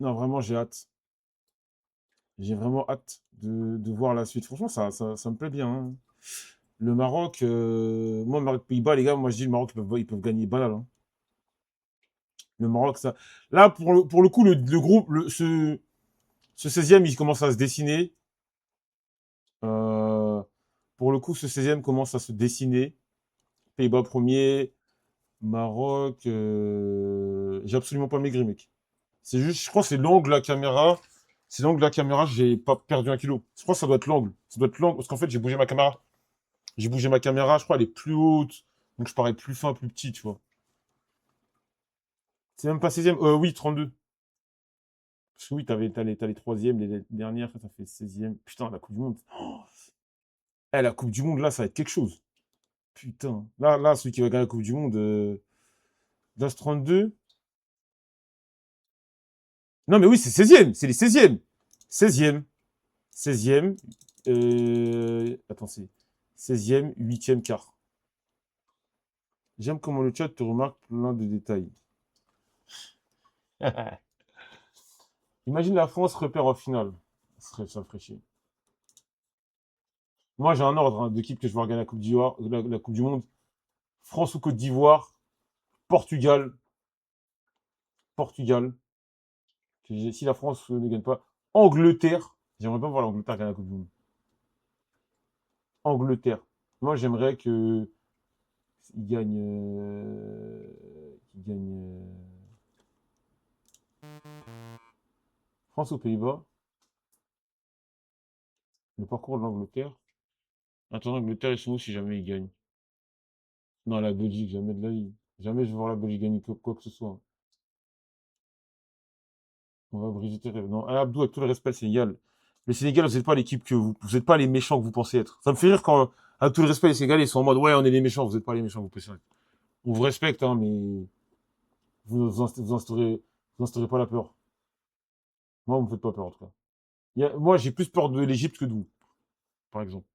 Non, vraiment, j'ai hâte. J'ai vraiment hâte de voir la suite. Franchement, ça me plaît bien, hein. Le Maroc, moi, Maroc-Pays-Bas, les gars, moi, je dis le Maroc, ils peuvent gagner Balal, hein. Le Maroc, ça. Là, pour le coup, le groupe, ce 16e, il commence à se dessiner. Euh, pour le coup, ce 16e commence à se dessiner. Pays-Bas premier, Maroc. J'ai absolument pas maigri, mec. C'est juste, je crois que c'est l'angle de la caméra. C'est l'angle de la caméra, j'ai pas perdu 1 kilo. Je crois que ça doit être l'angle. Ça doit être l'angle, parce qu'en fait, j'ai bougé ma caméra. J'ai bougé ma caméra, je crois, elle est plus haute. Donc je parais plus fin, plus petit, tu vois. C'est même pas 16e. Oui, 32. Parce que oui, t'as les troisièmes, les dernières, ça fait 16e. Putain, la Coupe du Monde. Eh, la Coupe du Monde, là, ça va être quelque chose. Putain. Là, celui qui va gagner la Coupe du Monde, d'As 32. Non, mais oui, c'est 16e. C'est les 16e. 16e. 16e. Attends, c'est 16e, 8e quart. J'aime comment le chat te remarque plein de détails. Imagine la France repère en finale. Ça me ferait chier. Moi, j'ai un ordre hein, d'équipe que je veux regarder la Coupe d'Ivoire, la Coupe du Monde. France ou Côte d'Ivoire, Portugal, Portugal. Si la France ne gagne pas, Angleterre. J'aimerais pas voir l'Angleterre gagner la Coupe du Monde. Angleterre. Moi, j'aimerais que ils gagnent. Qu'ils gagnent. France aux Pays-Bas. Le parcours de l'Angleterre. Attends, l'Angleterre, ils sont où si jamais ils gagnent? Non, la Belgique, jamais de la vie. Jamais je vais voir la Belgique gagner quoi que ce soit. On va briser tes rêves. Non, Abdou, avec tout le respect, le Sénégal. Le Sénégal, vous n'êtes pas l'équipe que vous n'êtes pas les méchants que vous pensez être. Ça me fait rire quand, avec tout le respect, les Sénégalais ils sont en mode, ouais, on est les méchants, vous n'êtes pas les méchants que vous pensez être. On vous respecte, hein, mais vous instaurez pas la peur. Moi, vous me faites pas peur, en tout cas. Moi, j'ai plus peur de l'Égypte que de vous, par exemple.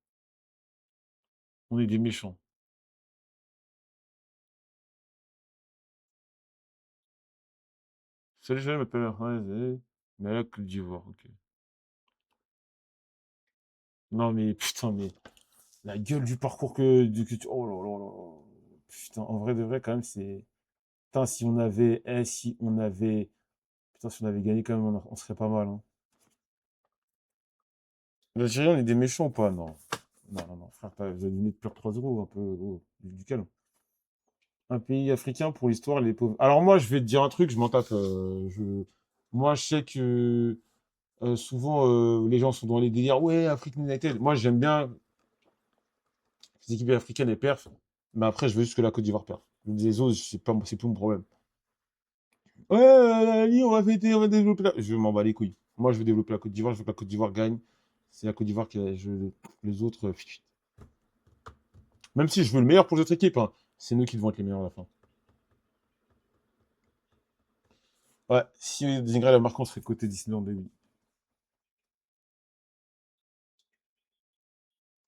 On est des méchants. Salut, je m'appelle Ahmed, mais là, Côte d'Ivoire, ok. Non, mais putain, mais la gueule du parcours oh là là là là. Putain, en vrai de vrai, quand même, c'est. Putain, putain, si on avait gagné quand même, on serait pas mal, hein. L'Algérie, on est des méchants ou pas? Non. Non, non, non, frère, vous avez donné de pure 3-0, un peu, du calme. Un pays africain pour l'histoire, les pauvres. Alors moi, je vais te dire un truc, je m'en tape. Moi, je sais que souvent, les gens sont dans les délires. Ouais, Afrique United. Moi, j'aime bien les équipes africaines et perf. Mais après, je veux juste que la Côte d'Ivoire perf. Les autres, c'est plus mon problème. Ouais, Ali, on va fêter, on va développer la... Je m'en bats les couilles. Moi, je veux développer la Côte d'Ivoire, je veux que la Côte d'Ivoire gagne. C'est la Côte d'Ivoire qui a... Les autres... Même si je veux le meilleur pour les autres équipes, hein. C'est nous qui devons être les meilleurs à la fin. Ouais, si Zingra la marque, on serait côté Disneyland, oui.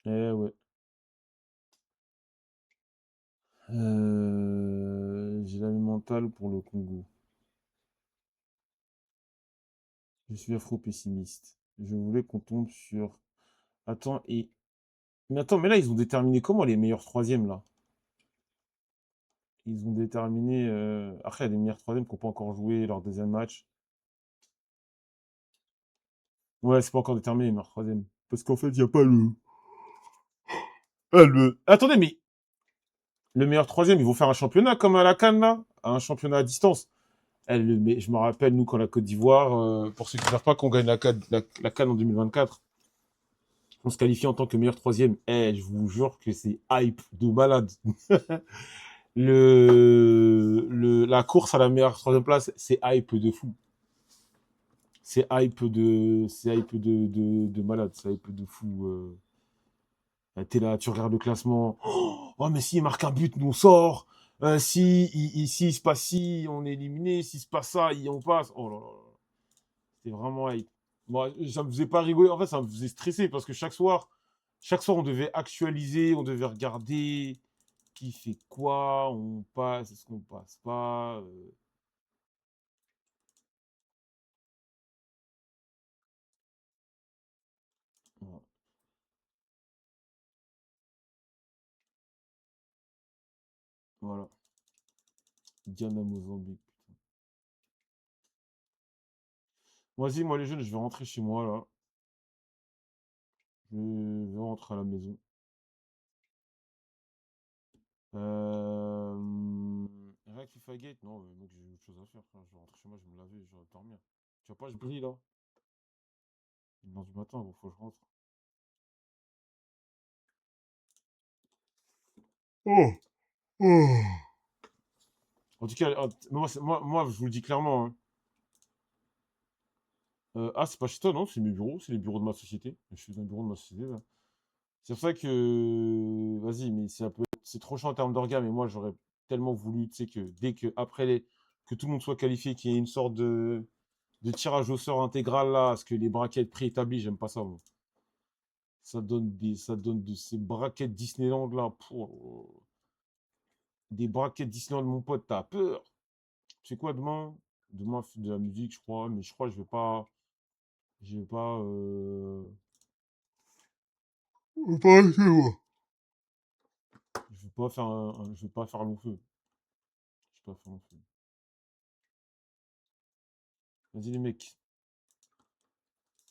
Eh ouais. J'ai la même mentale pour le Congo. Je suis afro-pessimiste. Je voulais qu'on tombe sur... Attends, et... Mais attends, mais là, ils ont déterminé comment les meilleurs troisièmes, là? Ils ont déterminé... Après, il y a des meilleurs troisièmes qui n'ont pas encore joué leur deuxième match. Ouais, c'est pas encore déterminé, les meilleurs troisièmes. Parce qu'en fait, il n'y a pas le... Ah, Attendez, mais le meilleur troisième, ils vont faire un championnat comme à la CAN, là? Un championnat à distance. Mais je me rappelle, nous, quand la Côte d'Ivoire, pour ceux qui ne savent pas qu'on gagne la CAN en 2024, on se qualifie en tant que meilleur troisième. Eh, je vous jure que c'est hype de malade. La course à la meilleure troisième place, c'est hype de fou. C'est hype de malade, c'est hype de fou. T'es là, tu regardes le classement. Oh, mais s'il marque un but, nous on sort. Si il se passe ci, on est éliminé. S'il se passe ça, on passe. Oh là là. C'était vraiment hype. Moi, ça me faisait pas rigoler. En fait, ça me faisait stresser parce que chaque soir, on devait actualiser, on devait regarder qui fait quoi, on passe, est-ce qu'on passe pas. Voilà. Voilà. Diana Mozambique. Vas-y, moi les jeunes, je vais rentrer chez moi là. Je vais rentrer à la maison. React FIFA Gate, non, mec, j'ai autre chose à faire, frère. Je vais rentrer chez moi, je vais me laver, je vais dormir. Tu vois pas, je brille là. Il est 1 du matin, il faut que je rentre. Oh, oh. En tout cas, moi, je vous le dis clairement, hein. Ah, c'est pas chez toi, non? C'est mes bureaux, c'est les bureaux de ma société. Je suis dans le bureau de ma société là. C'est pour ça que, vas-y, mais c'est trop chiant en termes d'orgas, mais moi, j'aurais tellement voulu, tu sais, que dès que, que tout le monde soit qualifié, qu'il y ait une sorte de tirage au sort intégral, là, parce que les braquettes préétablies, j'aime pas ça, moi. Ça donne de ces braquettes Disneyland, là, des braquettes Disneyland, mon pote, t'as peur. C'est quoi demain? Demain, de la musique, je crois, mais je crois que je vais pas, je vais pas essayer, moi. Je vais pas faire je vais pas faire long feu. Je vais pas faire long feu. Vas-y, les mecs.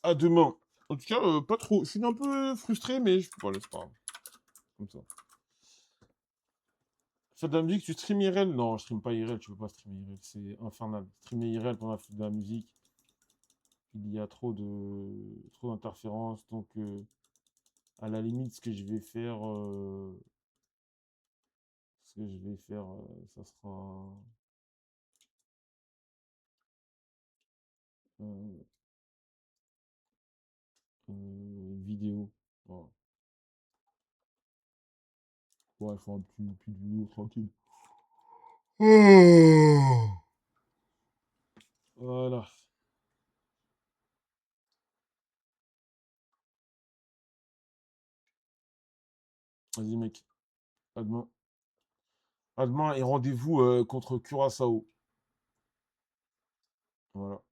À demain. En tout cas, pas trop. Je suis un peu frustré, mais voilà, c'est pas grave. Comme ça. Faire de la musique, tu stream IRL? Non, je stream pas IRL, tu peux pas streamer IRL. C'est infernal. Streamer IRL pendant de la musique, il y a trop d'interférences. Donc, à la limite, ce que je vais faire, ça sera euh, une vidéo. Voilà. Ouais, il faut un petit vidéo tranquille. Oh. Voilà. Vas-y, mec. À demain. À demain et rendez-vous contre Curaçao. Voilà.